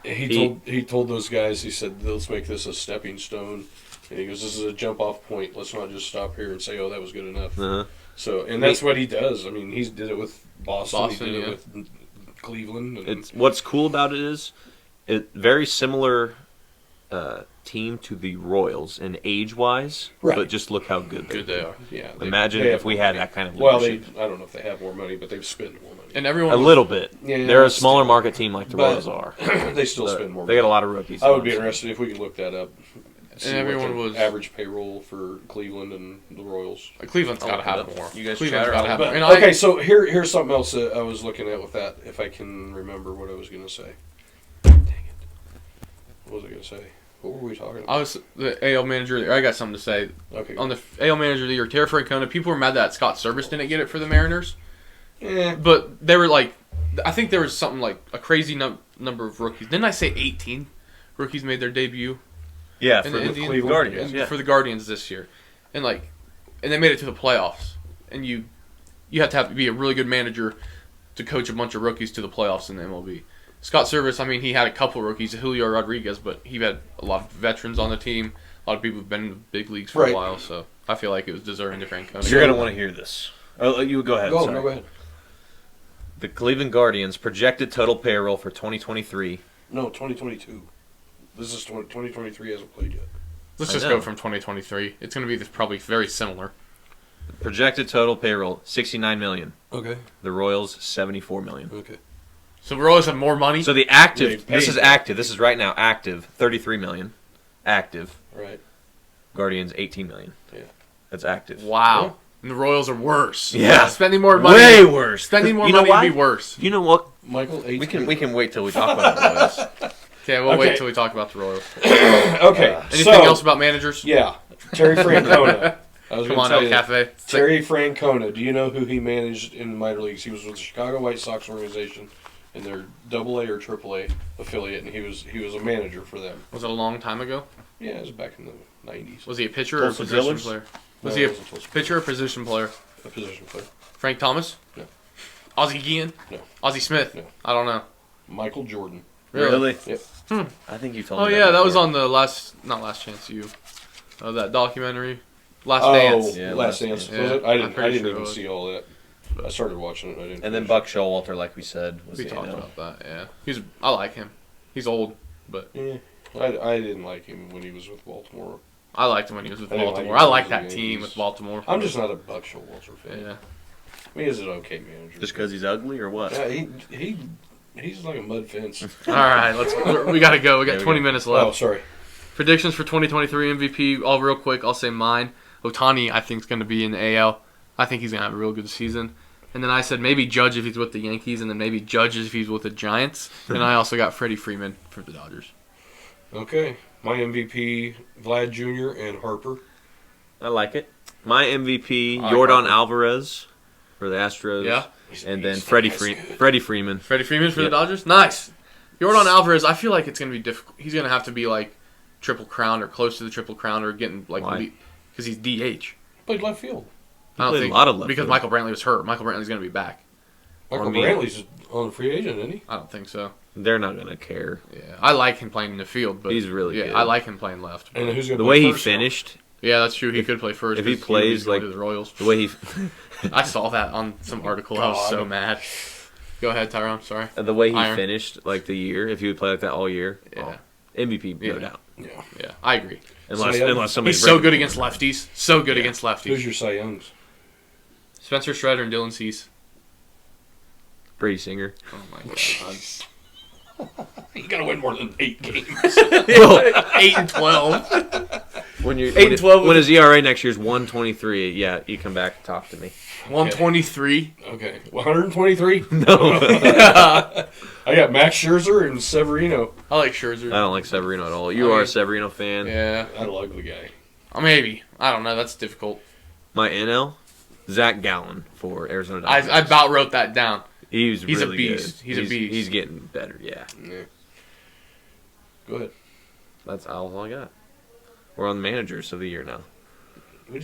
Indians. that. He told those guys, he said, let's make this a stepping stone. And he goes, this is a jump-off point. Let's not just stop here and say, oh, that was good enough. Uh-huh. So, and that's what he does. I mean, he did it with Boston. He did yeah. it with Cleveland. And It's what's cool about it is it very similar team to the Royals in age-wise, Right. but just look how good They do. are. yeah, Imagine if we had that kind of Well, leadership. I don't know if they have more money, but they've spent more money. And everyone A little bit. Yeah, They're a it's smaller still- market team like the but- Royals are. They still But spend more they money. got a lot of rookies. I would be interested if we could look that up. See what everyone the was- average payroll for Cleveland and the Royals. Cleveland's got to I'll have look it more. up. You guys Cleveland's chatter got to on have it. more. But, And okay, so here's something else that I was looking at with that, if I can remember what I was going to say. Dang it. What was I going to say? What were we talking about? I was the AL manager. I got something to say Okay. on the AL manager of the year. Terry Francona. People were mad that Scott Service didn't get it for the Mariners, Yeah. but they were like, I think there was something like a crazy number of rookies. Didn't I say 18 rookies made their debut? Yeah, And for the the Indians- Cleveland Guardians. and Yeah. for the Guardians this year, and they made it to the playoffs. And you have to be a really good manager to coach a bunch of rookies to the playoffs in the MLB. Scott Service, I mean, he had a couple rookies, Julio Rodriguez, but he had a lot of veterans on the team. A lot of people have been in the big leagues for Right. a while, so I feel like it was deserving to Francona. You're going to want to hear this. Oh, you go ahead. Go, sorry. no, go ahead. The Cleveland Guardians projected total payroll for 2023. No, 2022. This is 2023 hasn't played yet. Let's I just know. go from 2023. It's going to be probably very similar. Projected total payroll 69 million. Okay. The Royals 74 million. Okay. So we're always have more money. So the active, They this paid is that. active. This is right now active 33 million. Active. Right. Guardians 18 million. Yeah. That's active. Wow. Yeah. And the Royals are worse. Yeah. Spending more money. Way worse. Spending more You know money why? would be worse. You know what? Michael, We can wait till we talk about the Royals. Okay, we'll Okay. wait till we talk about the Royals. Okay. Anything so, else about managers? Yeah. Terry Francona. I was Come gonna on, tell El you, Cafe. Terry Francona. Do you know who he managed in the minor leagues? He was with the Chicago White Sox organization in their AA or AAA affiliate, and he was a manager for them. Was it a long time ago? Yeah, it was back in the 90s. Was he a pitcher or a Tulsa position Zillers? player? No, Was he it a wasn't Tulsa. pitcher or position player? A position player. Frank Thomas? No. Ozzie Guillen? No. Ozzie Smith? No. I don't know. Michael Jordan. Really? Yep. I think you told Oh me yeah, that was before. on the not Last Chance U. That documentary, Last Oh, Dance. Yeah, Last Last Dance. Dance. Was it? Yeah, I I'm didn't pretty sure it even was. see all that. I started watching it. I didn't. And then finish Buck Showalter, like we said, was We the talked NL. about that. Yeah, I like him. He's old, but it. Yeah. I didn't like him when he was with Baltimore. I liked him when he was with I didn't like Baltimore. him I when like he that was in the team Yankees. with Baltimore. I'm just not a Buck Showalter fan. Yeah. I mean, he's an okay manager. Just because he's ugly or what? Yeah, he's like a mud fence. All right, we gotta go. We got There we 20 go. minutes left. Oh, sorry. Predictions for 2023 MVP. All real quick. I'll say mine. Otani, I think, is going to be in the AL. I think he's going to have a real good season. And then I said maybe Judge if he's with the Yankees, and then maybe Judge if he's with the Giants. And I also got Freddie Freeman for the Dodgers. Okay. My MVP, Vlad Jr. and Harper. I like it. My MVP, I like Yordan Harper. Alvarez for the Astros. Yeah. And then He's Freddie good. Freeman. Freddie Freeman for Yep. the Dodgers? Nice. Yordan Alvarez, I feel like it's going to be difficult. He's going to have to be like Triple Crown or close to the Triple Crown or getting like Why? because he's DH. Played left field. I don't played a think lot of left because field. Michael Brantley was hurt. Michael Brantley's going to be back. Michael I mean- Brantley's on a free agent, isn't he? I don't think so. They're not going to care. Yeah, I like him playing in the field, but He's really yeah, good. I like him playing left. And who's going to The way he finished, Yeah, that's true. He could play first. if he 'cause plays was going like- to the Royals. the way he I saw that on some article. I was God. so mad. Go ahead, Tyrone. Sorry. the way he Iron. finished like the year, if he would play like that all year, Yeah. MVP no Yeah. doubt. Yeah. Yeah, I agree. Unless Cy Young. unless somebody He's so good against lefties. So good against lefties. Who's your Cy Youngs? Spencer Strider and Dylan Cease. Brady Singer. Oh my god. You got to win more than 8 games. 8 and 12. When you're 8 and 12 when his ERA next year is 1.23, yeah, you come back and talk to me. 123. Okay. 123? No, I got Max Scherzer and Severino. I like Scherzer. I don't like Severino at all. You I are mean- a Severino fan. Yeah. I love the guy. Maybe. I don't know. That's difficult. My NL, Zach Gallen for Arizona Dodgers. I about wrote that down. He's a really beast. good. He's a beast. He's getting better. Yeah. Go ahead. That's all I got. We're on managers of the year now.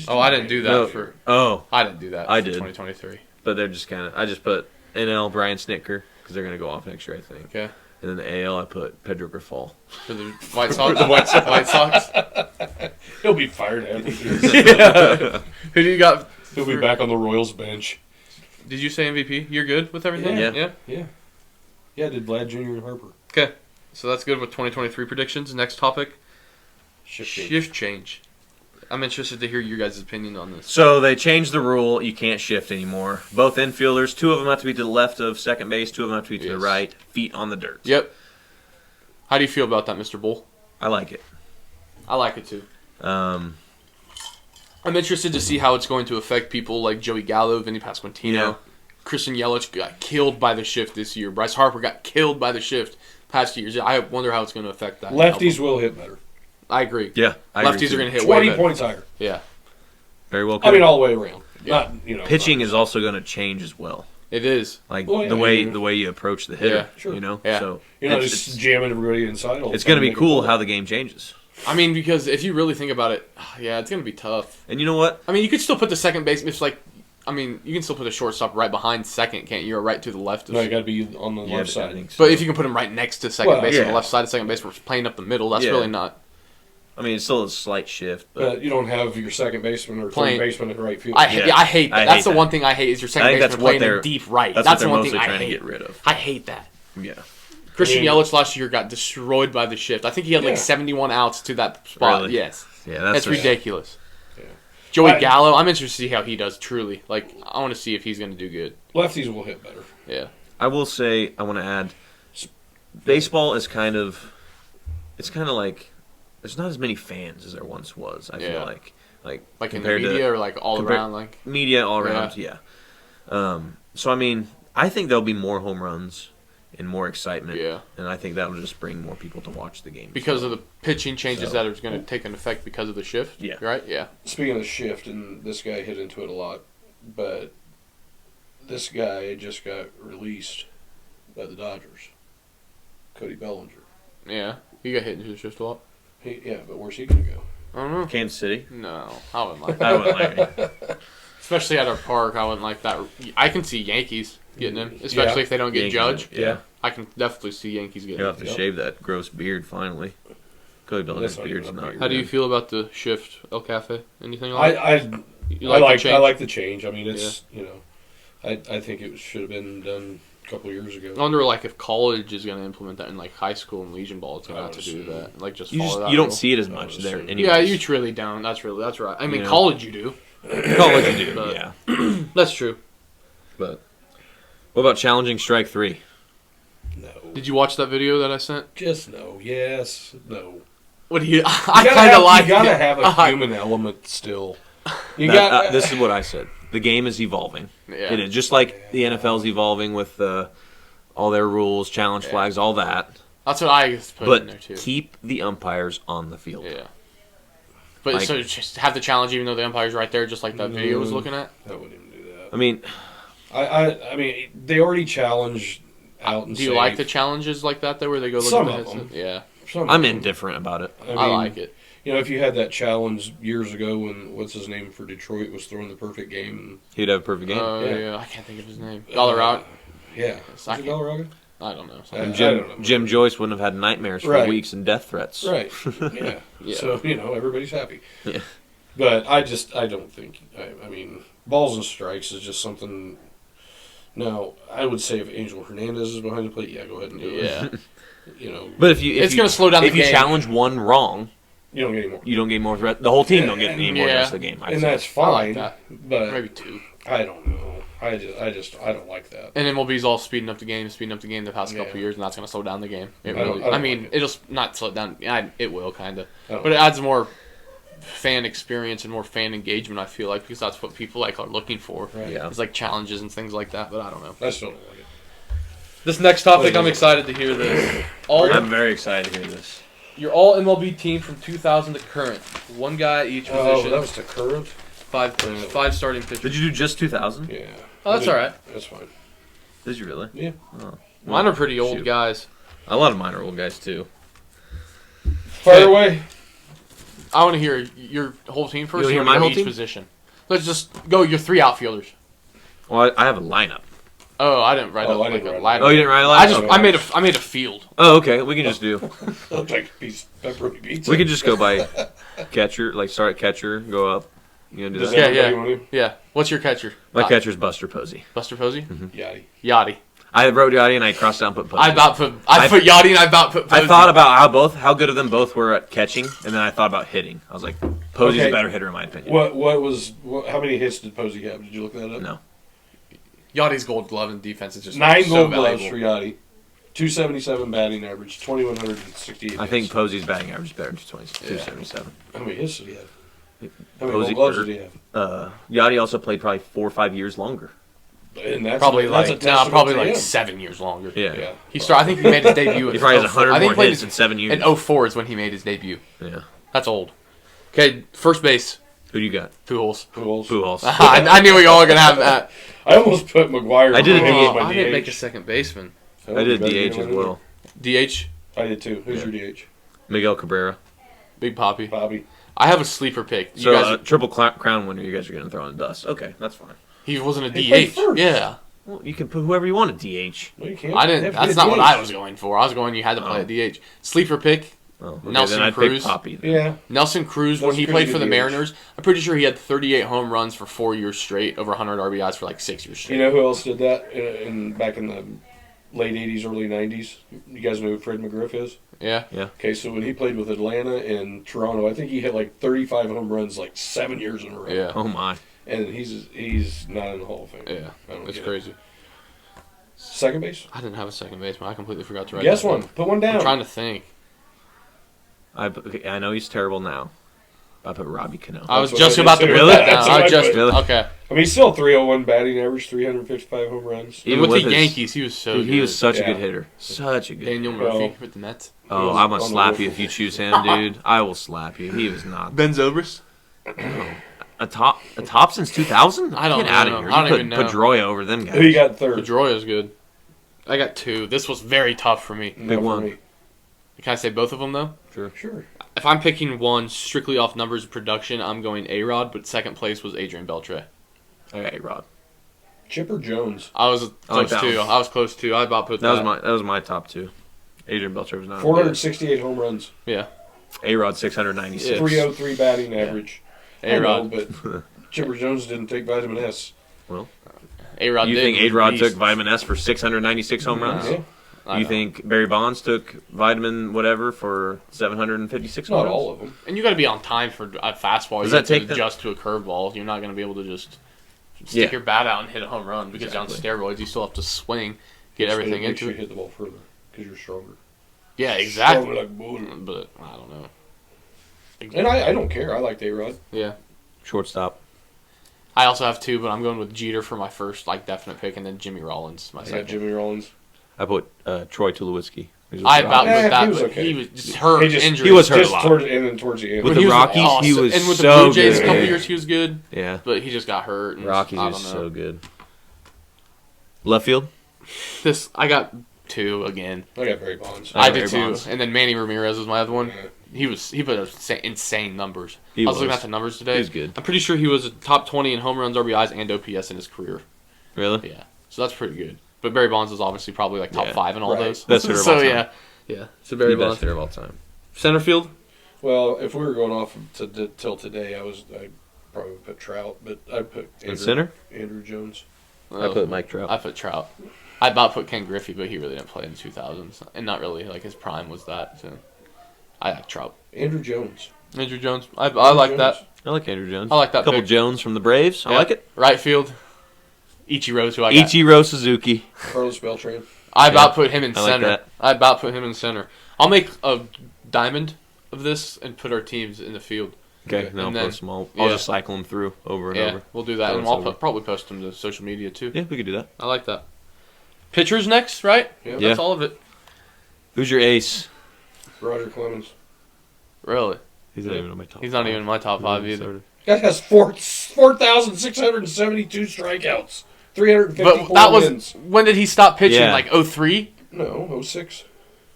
I didn't do that No. for. Oh, I didn't do that. I for did. 2023. but they're just kind of. I just put NL Brian Snitker because they're gonna go off next year, I think. Okay. And then the AL, I put Pedro Grifol. For the White Sox. The White Sox. He'll be fired after this. Who do you got? He'll be back on the Royals bench. Did you say MVP? You're good with everything? Yeah. Yeah, I did Vlad Jr. and Harper. Okay. So that's good with 2023 predictions. Next topic. Shift Shift change. I'm interested to hear your guys' opinion on this. So they changed the rule. You can't shift anymore. Both infielders, 2 of them have to be to the left of second base, 2 of them have to be to the right, feet on the dirt. Yep. How do you feel about that, Mr. Bull? I like it. I like it too. Um, I'm interested to see how it's going to affect people like Joey Gallo, Vinny Pasquantino. Yeah. Christian Yelich got killed by the shift this year. Bryce Harper got killed by the shift past years. I wonder how it's going to affect that. Lefties will hit better. I agree. yeah, I agree Lefties too. are going to hit way 20 better. points higher. Yeah, Very well. I mean, all the way around. Yeah. Not, Pitching is also going to change as well. it is. Like Well, yeah, the I way you approach the hitter. Yeah, sure. You know. Yeah. So You're not it's- just jamming everybody inside all the It's time going to be make a cool ball. how the game changes. I mean, because if you really think about it, yeah, it's going to be tough. And you know what? I mean, you could still put the second base. It's like, I mean, you can still put a shortstop right behind second, can't you? Or right to the left. Of, No, you got to be on the Yeah, left I side. think so. but if you can put him right next to second Well, base on yeah. the left side of second base, we're playing up the middle. That's Yeah. really not. I mean, it's still a slight shift, but But you don't have your second baseman or Playing- third baseman in right field. I Yeah. hate that. I That's hate the that. one thing I hate is your I second think that's baseman what playing in they're deep right. that's, That's what the they're one mostly thing I trying hate. to get rid of. I hate that. Yeah. Christian I mean- Yelich last year got destroyed by the shift. I think he had like Yeah. 71 outs to that spot. Really? Yes. Yeah, That's just- ridiculous. Yeah. Joey I- Gallo, I'm interested to see how he does truly. Like, I want to see if he's going to do good. Lefties will hit better. Yeah. I will say, I want to add, baseball is kind of like, there's not as many fans as there once was, I feel Yeah. like. Like in the compared to- media or like all compared- around. Like, Media all around, yeah. So, I mean, I think there'll be more home runs and more excitement. yeah. And I think that'll just bring more people to watch the game. Because of the pitching changes So- that are going to take an effect because of the shift. Yeah. Right? Yeah. Speaking of shift, and this guy hit into it a lot, but this guy just got released by the Dodgers. Cody Bellinger. Yeah. He got hit into the shift a lot. But where's he going to go? I don't know. Kansas City? No. I wouldn't like I that. wouldn't like it. Especially at our park, I wouldn't like that. I can see Yankees getting him, especially Yeah. if they don't get Yankees, Judge. Yeah. I can definitely see Yankees getting You'll him. have to Yep. shave that gross beard finally. Cody Bellinger's That's not beard's even a not beard. How do you good. feel about the shift, El Cafe? Anything like that? I You like the change? I like the change. I mean, it's I think it should have been done a couple years ago. I wonder, like, if college is going to implement that in, like, high school and Legion Ball, it's going to I have would to do assume. that. Like, just You follow just that you don't rule. see it as I much would there assume. anyways. Yeah, you truly don't. That's right. I mean, You know. college you do. College you do, But- yeah. That's true. But what about challenging strike 3? No, Did you watch that video that I sent? just no. Yes, no. What do you? You I gotta kind of have- like You gotta it. have a human element still. You got This is what I said. The game is evolving. Yeah. It is just like the NFL's evolving with all their rules, challenge Yeah. flags, all that. That's what I put in there But too. keep the umpires on the field. Yeah. But Like- so just have the challenge, even though the umpire's right there, just like that video was looking at. I wouldn't even do that. I mean, I mean, they already challenged out and Do you like the challenges like that, though, where they go look Some at of the them. headset? Yeah, I'm indifferent about it. I like it. You know, if you had that challenge years ago when what's his name for Detroit was throwing the perfect game, He'd have a perfect game. Yeah. Yeah. I can't think of his name. Colorado. yeah, Yes, was I it can't- Colorado? I don't know. And And I don't know. Jim Joyce wouldn't have had nightmares for Right. weeks and death threats. Right. Yeah. Yeah. So you know everybody's happy. Yeah. But I don't think. I mean, balls and strikes is just something. Now, I would say if Angel Hernandez is behind the plate, yeah, go ahead and do it. Yeah. You know, But if you, It's gonna slow down the If you game. challenge one wrong, you don't get any more. you don't get more. The whole team don't get any more the Yeah. rest of the game. I'd And say. that's I fine. like that. But Maybe 2. I don't know. I don't like that. And MLB's all speeding up the game the past Yeah. couple years, and that's going to slow down the game. It I don't- really, I don't I mean, like it. it'll not slow it down. It will kind of, I don't but it adds more fan experience and more fan engagement. I feel like because that's what people like are looking for. Right. Yeah. It's like challenges and things like that. But I don't know. I still don't like it. This next topic, What I'm is it? excited to hear this. All I'm very excited to hear this. your all MLB team from 2000 to current. One guy at each Oh, position. that was the current. five starting pitchers. Did you do just 2000? Yeah. Oh, that's all right. That's fine. Did you really? Yeah. Oh. Mine are pretty old Shoot. guys. A lot of mine are old guys too. Fire away. I want to hear your whole team first. You You hear want to my go whole each team? position. Let's just go your 3 outfielders. Well, I have a lineup. Oh, I didn't write Oh, up I like didn't a write lineup. Oh, you didn't write a lineup? I made a field. Oh, okay. We can just do. Looked like a piece of pepperoni pizza. We can just go by catcher, like start at catcher, go up. You gonna do Does that? Yeah, everybody yeah. want Yeah. What's your catcher? My catcher's Buster Posey. Buster Posey? to? Yachty. Yachty. I wrote Yachty and I crossed out and put Posey. I put Yachty and I about put Posey. I thought about how good of them both were at catching, and then I thought about hitting. I was like, Posey's Okay. a better hitter in my opinion. How many hits did Posey have? Did you look that up? No. Yachty's Gold Glove and defense is just 9 so gold gloves valuable. for Yachty. 277 batting average, 2,168. I think hits. Posey's batting average is better than 277. How many hits did he have? How many Posey- gold gloves did he have? Yachty also played probably 4 or 5 years longer. And that's Probably that's a like testament probably to like him. 7 years longer. Yeah. Yeah. I think he made his debut. He probably has 100 I think more he played hits in 7 years. in 04 is when he made his debut. Yeah. That's old. Okay, first base. Who do you got? Pujols. Pujols. I knew we all were gonna have that. I almost put McGuire. I did a on him as DH. my I didn't DH. make a second baseman. So I did you better DH get as one in well. DH. there. I did too. Who's Yeah. your DH? Miguel Cabrera. Big Poppy. Bobby. I have a sleeper pick. You So guys, triple crown winner, you guys are going to throw in the dust. Okay, that's fine. he wasn't a He played DH. first. Yeah. Well, you can put whoever you want at DH. No, you can't. I You didn't. have to That's get not what DH. I was going for. I was going. You had to play Oh. a DH. Sleeper pick. Oh, okay, Nelson then I'd Cruz. pick Poppy. then. Yeah. Nelson Cruz, when Nelson he Cruz played is for a the DH. Mariners, I'm pretty sure he had 38 home runs for 4 years straight, over 100 RBIs for like 6 years You straight. know who else did that back in the late '80s, early '90s? You guys know who Fred McGriff is? Yeah. Okay, so when he played with Atlanta and Toronto, I think he hit like 35 home runs like 7 years in a row. Yeah. Oh, my. And he's not in the Hall of Fame. Yeah. I don't That's get it. crazy. Second base? I didn't have a second baseman. I completely forgot to write Guess that one. down. Put one down. I'm trying to think. I know he's terrible now. I put Robbie Cano. I was what just I about to did put too. that That's down. what I I just put. Really? okay. I mean, he's still 301 batting average, 355 home runs. Even with with the his- Yankees, he was so Dude, good. he was such a Yeah. good hitter. Such a good Daniel hitter. Murphy Well, with the Mets. Oh, He was I'm going on to the slap roof. you if you choose him, dude. I will slap you. He was not. Ben Zobrist. A top since 2000? I don't Get out know. of here. I don't You even put know. Pedroia over them guys. Who you got third? Pedroia's good. I got 2. This was very tough for me. No, for one. me. Can I say both of them though? Sure. If I'm picking one strictly off numbers of production, I'm going A-Rod, but second place was Adrian Beltre. Okay, Rod. Chipper Jones. I was I like close that too. one. I was close too. I about put That was my top two. Adrian Beltre was not. 468 home runs. Yeah. A-Rod 696. Yeah. 303 batting average. A-Rod. I know, but Chipper Jones didn't take vitamin S. A-Rod You did. think He was a A-Rod beast. took vitamin S for 696 home runs? Yeah. I You know. think Barry Bonds took vitamin whatever for 756 home Not runs? all of them. And you got to be on time for a fastball. Does You that have to take them- adjust to a curveball. You're not going to be able to just stick Yeah. your bat out and hit a home run because Exactly. on steroids you still have to swing, get everything Makes into you it. hit the ball further because you're stronger. Yeah, exactly. Strong like bull. But I don't know. And I don't care. I like A-Rod. Yeah. Shortstop. I also have 2, but I'm going with Jeter for my first definite pick, and then Jimmy Rollins my I got second. Jimmy Rollins. I put Troy Tulowitzki. He was I a about Rocky. put that, he was but okay. he was just hurt, He just- injured. he was hurt a Just lot. towards the end. With But the he was Rockies, awesome. he was and with so the Blue Jays, good. a couple years he was good, Yeah. but he just got hurt. And Rockies I is don't know. so good. Left field? I got 2 again. I got Barry Bonds. I Barry did 2, Bonds. and then Manny Ramirez was my other one. Yeah. He put insane numbers. He I was looking was. at the numbers today. He was good. I'm pretty sure he was a top 20 in home runs, RBIs, and OPS in his career. Really? Yeah, so that's pretty good. But Barry Bonds is obviously probably like top Yeah, 5 in all right. those. Best hitter of so all time. yeah. So Barry The best Bonds. hitter of all time. Center field. Well, if we were going off till today, I probably would put Trout, but I put In center? Andrew Jones. I put Mike Trout. I put Trout. I about put Ken Griffey, but he really didn't play in the 2000s, and not really like his prime was that. So I like Trout. Andrew Jones. Andrew Jones. I like Jones. that. I like Andrew Jones. I like that Couple pick. Jones from the Braves. I Yeah. like it. Right field. Ichiro's who I got. Ichiro Suzuki. Carlos Beltran. I about put him in I like center. that. I about put him in center. I'll make a diamond of this and put our teams in the field. Okay, Okay. now I'll And then- post them all. I'll yeah. just cycle them through over and Yeah, over. we'll do that, Throw and us I'll over. probably post them to social media too. Yeah, we could do that. I like that. Pitchers next, right? Yeah. Yeah. That's all of it. Who's your ace? Roger Clemens. Really? He's not even on my top. He's not even in my top 5 either. Guy has 4,672 strikeouts, 354 But that was wins. when did he stop pitching? Yeah. Like 03? No, 06.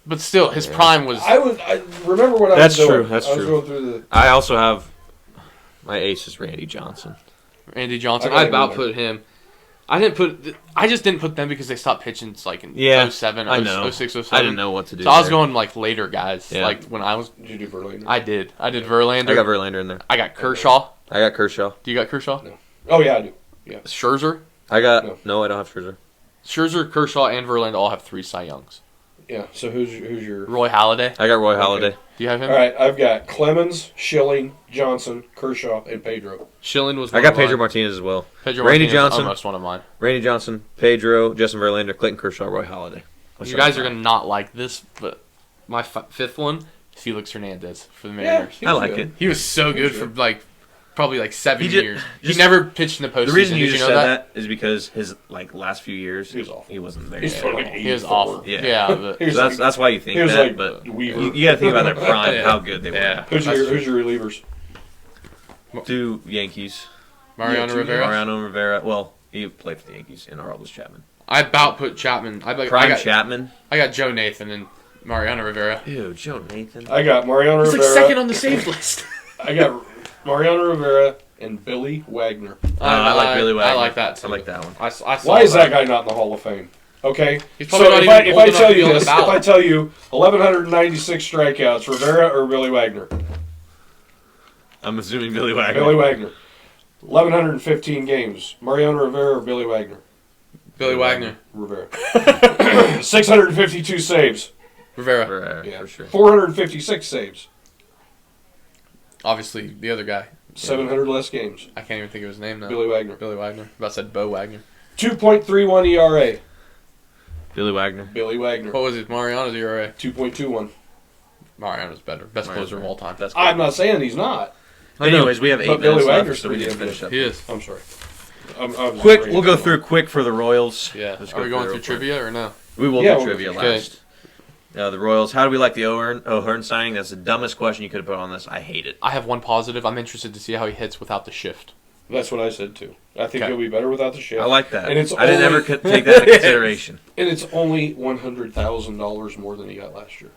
But still, his prime was. I remember what I That's was doing. true. That's I was true. going through the. I also have my ace is Randy Johnson. Randy Johnson. I got I him about in there. put him. I just didn't put them because they stopped pitching like in Yeah, 07, I know. 06, 07. I didn't know what to do. So I was there. going like later guys. Yeah. Like when I was. Did you do Verlander? I did Verlander. I got Verlander in there. I got Kershaw. I got Kershaw. Do you got Kershaw? No. Oh yeah, I do. Scherzer. I got No. no. I don't have Scherzer. Scherzer, Kershaw, and Verlander all have 3 Cy Youngs. Yeah. So who's your? Roy Halladay. I got Roy Halladay. Do you have him? All right, I've got Clemens, Schilling, Johnson, Kershaw, and Pedro. Schilling was. I one got of mine. Pedro Martinez as well. Pedro Randy Martinez was Johnson. almost one of mine. Randy Johnson, Pedro, Justin Verlander, Clayton Kershaw, Roy Halladay. You guys are gonna not like this, but my fifth one, Felix Hernandez for the Mariners. he I was like good. it. He was so good for probably 7 He ju- years. He just- never pitched in the postseason. The reason you Did just know said that? that is because his last few years He was awful. he wasn't there. He's yet. throwing like He was 84. awful. Yeah. but He was So like- that's why you think he was that, like but Weaver. you got to think about their prime, Yeah. how good they were. Yeah. Who's That's your relievers? Do Yankees. Mariano Yeah, Rivera. Mariano Rivera. Well, he played for the Yankees and Aroldis Chapman. I about put Chapman. I Prime Chapman. got Joe Nathan and Mariano Rivera. Ew, Joe Nathan. I got Mariano He's like Rivera. second on the save list. I got Mariano Rivera and Billy Wagner. I like Billy Wagner. I like that too. I like that one. I saw Why is that guy not in the Hall of Fame? Okay, He's so probably not if even I old enough tell to be you on the this, if ballot. I tell you 1,196 strikeouts, Rivera or Billy Wagner? I'm assuming Billy Wagner. Billy Wagner. 1,115 games, Mariano Rivera or Billy Wagner? Billy Wagner. Rivera. 652 saves. Rivera. For, Yeah, for sure. 456 saves. Obviously, the other guy. 700 less games. I can't even think of his name now. Billy Wagner. Billy Wagner. About said Bo Wagner. 2.31 ERA. Billy Wagner. Billy Wagner. What was it? Mariano's ERA. 2.21. Mariano's better. Best Mariano's closer of better. all time. That's I'm not saying he's not. Anyways, we have 8 But Billy minutes Wagner's left, so we pretty need to damn finish good. up. He is. I'm sorry. I'm Quick, just we'll go reading through it. quick for the Royals. Yeah. Let's Are go we going through through real quick. trivia or no? We will Yeah, do we'll trivia do trivia. last. The Royals. How do we like the O'Hearn signing? That's the dumbest question you could have put on this. I hate it. I have one positive. I'm interested to see how he hits without the shift. That's what I said too. I think Okay. he'll be better without the shift. I like that. And it's I didn't only- ever take that into consideration. And it's only $100,000 more than he got last year.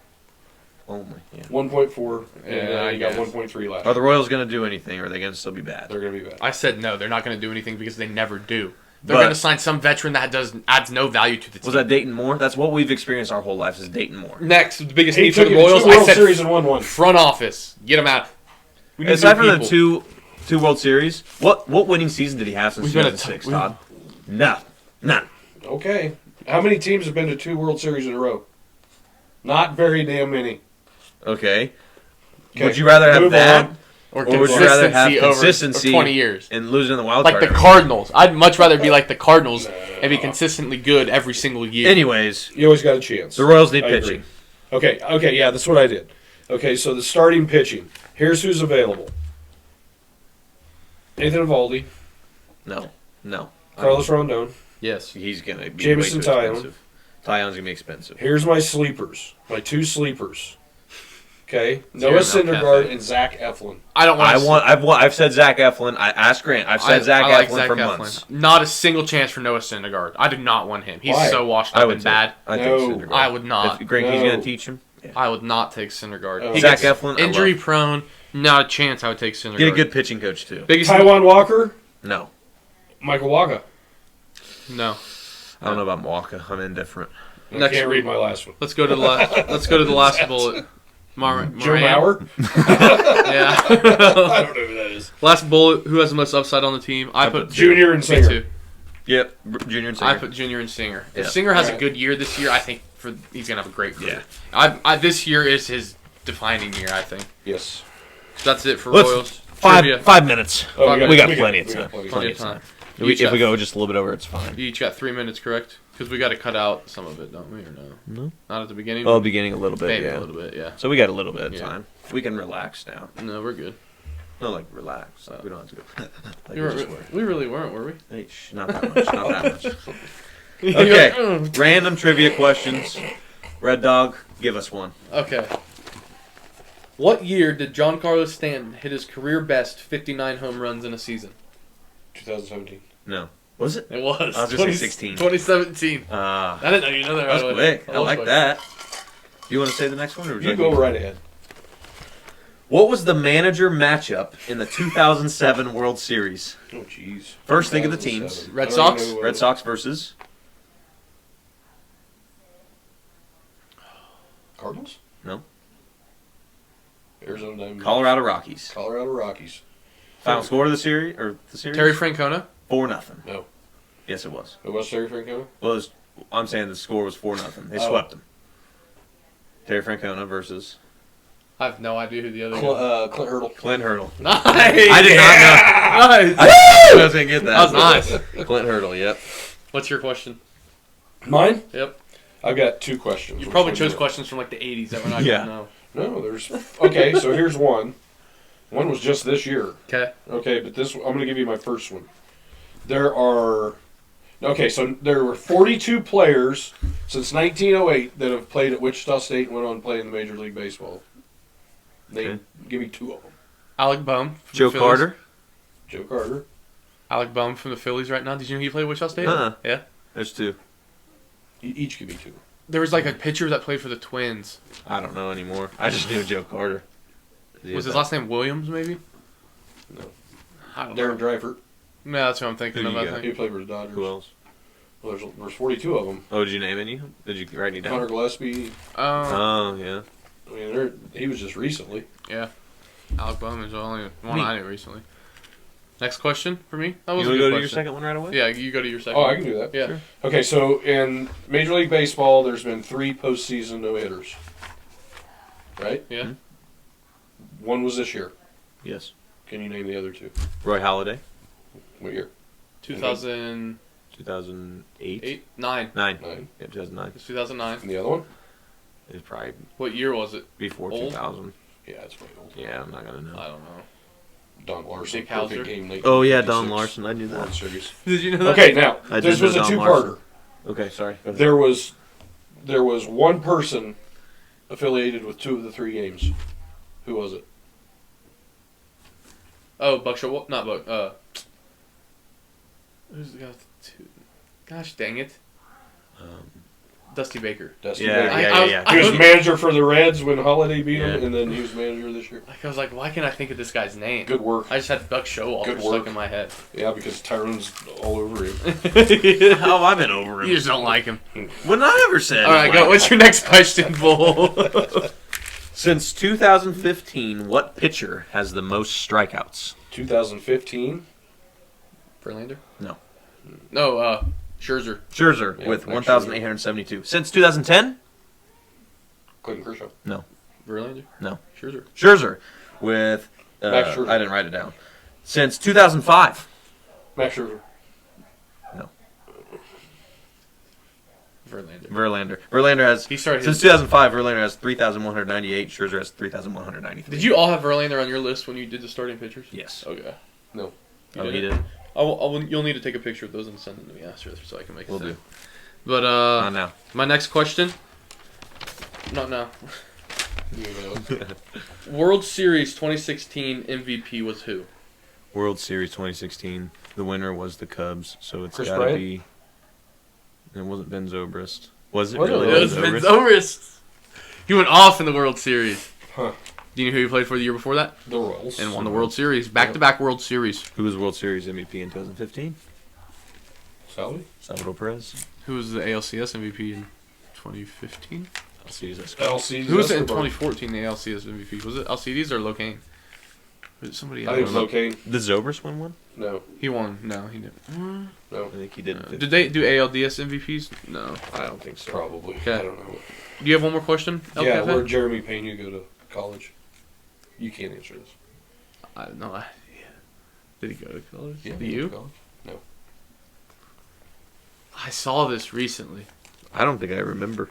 Only. Yeah. 1.4, and Yeah, he got I guess. 1.3 last Are the year. Royals going to do anything, or are they going to still be bad? They're going to be bad. I said no. They're not going to do anything because they never do. They're But- going to sign some veteran that adds no value to the team. Was that Dayton Moore? That's what we've experienced our whole lives is Dayton Moore. Next? The biggest He need for took the it to Royals. two I World said Series and won one. front office. Get him out. We need Aside new from the people. two World Series, what winning season did he have since We've been a 2006, t- Todd? No. None. Okay. How many teams have been to 2 World Series in a row? Not very damn many. Okay. Okay, Would you rather have move that on. Or or would you rather have consistency over consistency 20 years. and losing in the wild Like card? the every Cardinals. I'd much rather be like the Cardinals and be consistently good every single year. year? Anyways, You always got a chance. the Royals need I pitching. agree. Okay, yeah, that's what I did. Okay, so the starting pitching. Here's who's available. Nathan Eovaldi, No. Carlos Rondon. Yes. He's going to be Jameson way too Taillon. expensive. Taillon's going to be expensive. Here's my sleepers. My 2 sleepers. Okay, Zero, Noah no Syndergaard cafe. and Zach Eflin. I don't want I've said Zach Eflin. I asked Grant. I've said Zach Eflin for months. Not a single chance for Noah Syndergaard. I do not want him. He's Why? so washed I up would and bad. I No. think Syndergaard. I would not. If Grant, he's No. going to teach him. Yeah. I would not take Syndergaard. Oh. He Zach gets Eflin, I injury love. prone. Not a chance. I would take Syndergaard. Get a good pitching coach too. biggest. Taiwan Walker, No, Michael Wacha. No. I don't know about Milwaukee. I'm indifferent. I Next can't one. read my last one. Let's go to the let's go to the last bullet. Joe Mauer? Yeah. I don't know who that is. Last bullet. Who has the most upside on the team? I put Junior and Me Singer. too. Yep, Junior and Singer. I put Junior and Singer. If Yeah. Singer has a Alright. good year this year, I think he's gonna have a great career. Yeah. I this year is his defining year. I think. Yes. That's it for Let's- Royals. Trivia. 5 minutes. Oh, We got we plenty got of time. plenty of Plenty Plenty of of time. time. If we go just a little bit over, it's fine. You each got 3 minutes, correct? Because we got to cut out some of it, don't we? Or no? No. Not at the beginning. Well, beginning a little bit, Maybe yeah. a little bit, yeah. So we got a little bit of Yeah. time. We can relax now. No, we're good. No, like relax. Like, we don't have to go. Like We, we just were. we really weren't, were we? Hey, shh, not that much. Not that much. Okay. Random trivia questions. Red Dog, give us one. Okay. What year did Giancarlo Stanton hit his career best 59 home runs in a season? 2017. No. Was it? It was. I was gonna say 16. 2017. I I didn't know you know that right was away. quick. I was like quick. that. You want to say the next one? Or would You like go me? right ahead. What was the manager matchup in the 2007 World Series? Oh, jeez. First, think of the teams. 2007. Red I don't Sox? even know Red Sox versus Cardinals? No. Arizona Diamondbacks. Colorado Rockies. Colorado Rockies. Final score of the series Terry Francona. 4-0. No. Yes, it was. It was Terry Francona? Well, I'm saying the score was 4-0. They Oh. swept them. Terry Francona versus I have no idea who the other guy. Clint Hurdle. Clint Hurdle. Nice. I did not know. Nice. I was gonna get that. That was nice. Clint Hurdle. Yep. What's your question? Mine? Yep. I've got two questions. You Which probably one chose do questions from like the 80s that we're not Yeah. going to know. No, there's... Okay, so here's one. One was just this year. Okay. Okay, but this... I'm going to give you my first one. There are... Okay, so there were 42 players since 1908 that have played at Wichita State and went on to play in the Major League Baseball. Okay. Give me two of them. Alec Boehm. From Joe the Phillies. Carter. Joe Carter. Alec Boehm from the Phillies right now. Did you know he played at Wichita State? Yeah. There's two. Each give me two. There was like a pitcher that played for the Twins. I don't know anymore. I just knew Joe Carter. Was his last name Williams, maybe? No. I don't Darren know. Dreifert. No, that's what I'm thinking Who of. you I got? think. He played for the Dodgers. Who else? Well, there's 42 of them. Oh, did you name any? Did you write any down? Hunter Gillespie. Oh, yeah. I mean, he was just recently. Yeah. Alec Boehm is the only one Me. I knew recently. Next question for me. That You was want a to good go to question. your second one right away? Yeah, you go to your second. Oh, I can do that. Yeah. Sure. Okay, so in Major League Baseball, there's been 3 postseason no-hitters. Right? Yeah. Hmm. One was this year. Yes. Can you name the other two? Roy Halladay, What year? 2008, 2008. 9. 9. 9. Yeah, 2009. It's 2009. And the other one? It's probably What year was it? before Old? 2000. Yeah, it's way old. Yeah, I'm not going to know. I don't know. Don Larson. Dick Hauser? perfect game late Oh, yeah, 56 Don Larson. I knew World that. Series. Did you know that? Okay, now, I this did know was a Don two-parter. Okay, sorry. Go ahead. There was one person affiliated with 2 of the 3 games. Who was it? Oh, Buck Show. Not Buck. Who's the guy with the 2? Gosh dang it. Dusty Baker. Dusty Yeah, Baker. yeah. He was I manager for the Reds when Holiday beat him, Yeah. and then he was manager this year. was like, why can't I think of this guy's name? Good work. I just had Buck Showalter Good stuck work. in my head. Yeah, because Tyrone's all over him. How have I been over him? You just don't like him. When I ever said. All right, go. What's your next question, Bull? Since 2015, what pitcher has the most strikeouts? 2015. Verlander? No. No, Scherzer. Scherzer Yeah, with Max 1,872. Since 2010? Clinton Kershaw. Verlander? No. Scherzer. Scherzer with. Max Scherzer. I didn't write it down. Since 2005. Max Scherzer. Verlander. Verlander has. He started Since his. 2005, Verlander has 3,198. Scherzer has 3,193. Did you all have Verlander on your list when you did the starting pitchers? Yes. Okay. No. You Oh, he didn't? did. You'll need to take a picture of those and send them to me after so I can make Will it. do. But Not now. my next question. Not now. You know. World Series 2016 MVP was who? World Series 2016. The winner was the Cubs, so it's Chris got to Bryant? be. It wasn't Ben Zobrist. Was it Was it? really? It was Ben Vince Zobrist? Zobrist. He went off in the World Series. Huh. Do you know who he played for the year before that? The Royals. And won the World Series. Back-to-back World Series. Who was World Series MVP in 2015? Salvi? Salvador Perez. Who was the ALCS MVP in 2015? Alcides. Alcides. Who was it in Escobar. 2014, the ALCS MVP? Was it Alcides or Locane? Was it somebody I think else? it was Locane. The Zobrist won one? No. He won. No, he didn't. No. I think he did. Did they do ALDS MVPs? No. I don't think so. Probably. Okay. I don't know. Do you have one more question? El Yeah, Cafe? where'd Jeremy Pena go to college? You can't answer this. I have no idea. Did he go to college? Yeah, Do he went to you? college. No. I saw this recently. I don't think I remember.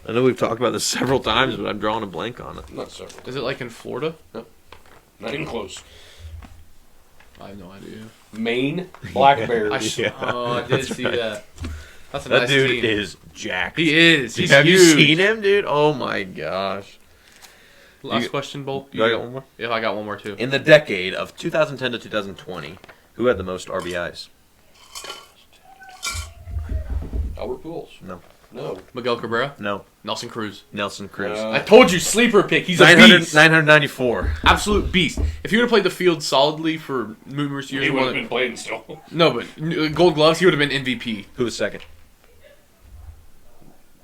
I know we've talked about this several times, but I'm drawing a blank on it. Not several. Is it like in Florida? Not even close. I have no idea. Maine Black Bears. Yeah, I did that's see right. that. That's a That nice dude team. is jacked. He is. He's Have huge. you seen him, dude? Oh my gosh. Last You- question, Bull. Do I got one more? Yeah, I got one more too. In the decade of 2010 to 2020, who had the most RBIs? Albert Pujols. No. No. Miguel Cabrera. No. Nelson Cruz. Nelson Cruz. I told you, sleeper pick. He's a 900, beast. 994. Absolute beast. If he would have played the field solidly for numerous years, He would have been playing still. No, but Gold Gloves, he would have been MVP. Who was second?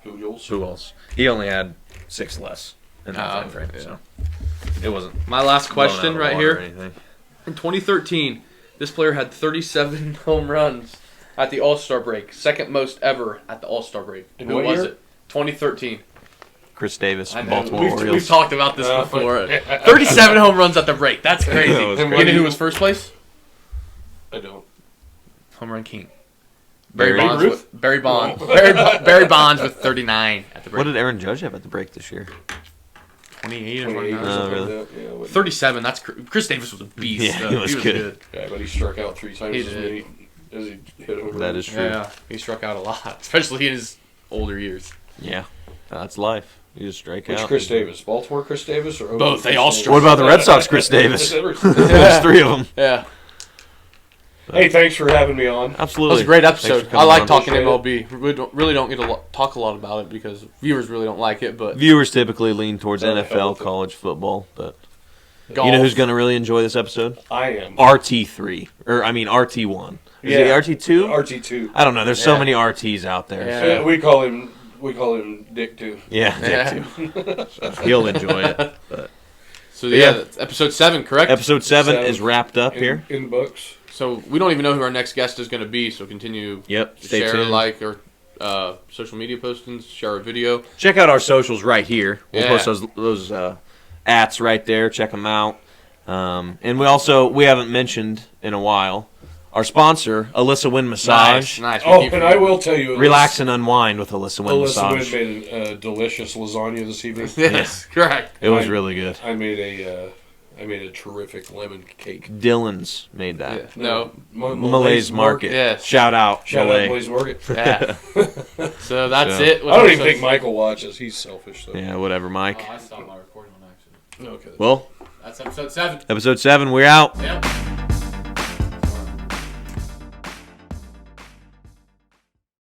Pujols. He only had 6 less in that time frame, yeah. so it wasn't. My last question right here. Anything. In 2013, this player had 37 home runs at the All-Star break. Second most ever at the All-Star break. In Who what was year? it? 2013. Chris Davis, I know. Baltimore Orioles. We've talked about this before. 37 home runs at the break. That's crazy. That was You crazy. know who was first place? I don't. Home run king. Barry Bonds. Ruth? Barry Bonds. Barry Bonds with 39 at the break. What did Aaron Judge have at the break this year? 28 or 28 or 29. something really? like that. Yeah, what- 37. That's Chris Davis was a beast. Yeah, though. he was good. Yeah, but he struck out 3 times He as did. many as he hit over. That is true. Yeah, he struck out a lot, especially in his older years. Yeah, that's life. You just strike Which out. Chris Davis? Baltimore Chris Davis or Both. They all struck. What about the Red Sox Chris Davis? There's 3 of them. Yeah, Hey, thanks for having me on. that Absolutely. was a great Thanks episode. for coming I like on. talking Appreciate MLB. Really don't get to talk a lot about it because viewers really don't like it. But Viewers typically lean towards Oh, NFL, hell. college football, but golf, you know who's going to really enjoy this episode? I am. RT3, or I mean RT1. Is Yeah. it RT2? RT2. I don't know. There's so Yeah. many RTs out there. Yeah. so- Yeah, we call him Dick too. Yeah, Yeah. Dick too. So he'll enjoy it. But So Yeah. yeah, that's episode 7, correct? episode 7 Seven. is wrapped up here. In the books. So we don't even know who our next guest is going to be. So continue Yep. to Stay share, tuned. like, or social media postings, share our video. Check out our socials right here. We'll Yeah. post those ats right there. Check them out. And we haven't mentioned in a while our sponsor, Alyssa Wynn Massage. Nice. Oh, and I will tell you, Relax and unwind with Alyssa Wynn Alyssa Massage. Wynn made a delicious lasagna this evening. Yes, correct. It was I- really good. I made a terrific lemon cake. Dylan's made that. Yeah. No. Malay's Market. Yes. Shout out. Shout Malay. out Malay's Market. Yeah. So that's So- it. I don't even think Michael watches. He's selfish though. Yeah, whatever, Mike. I stopped my recording on accident. Okay. Well, That's episode 7. episode 7, we're out. Yep.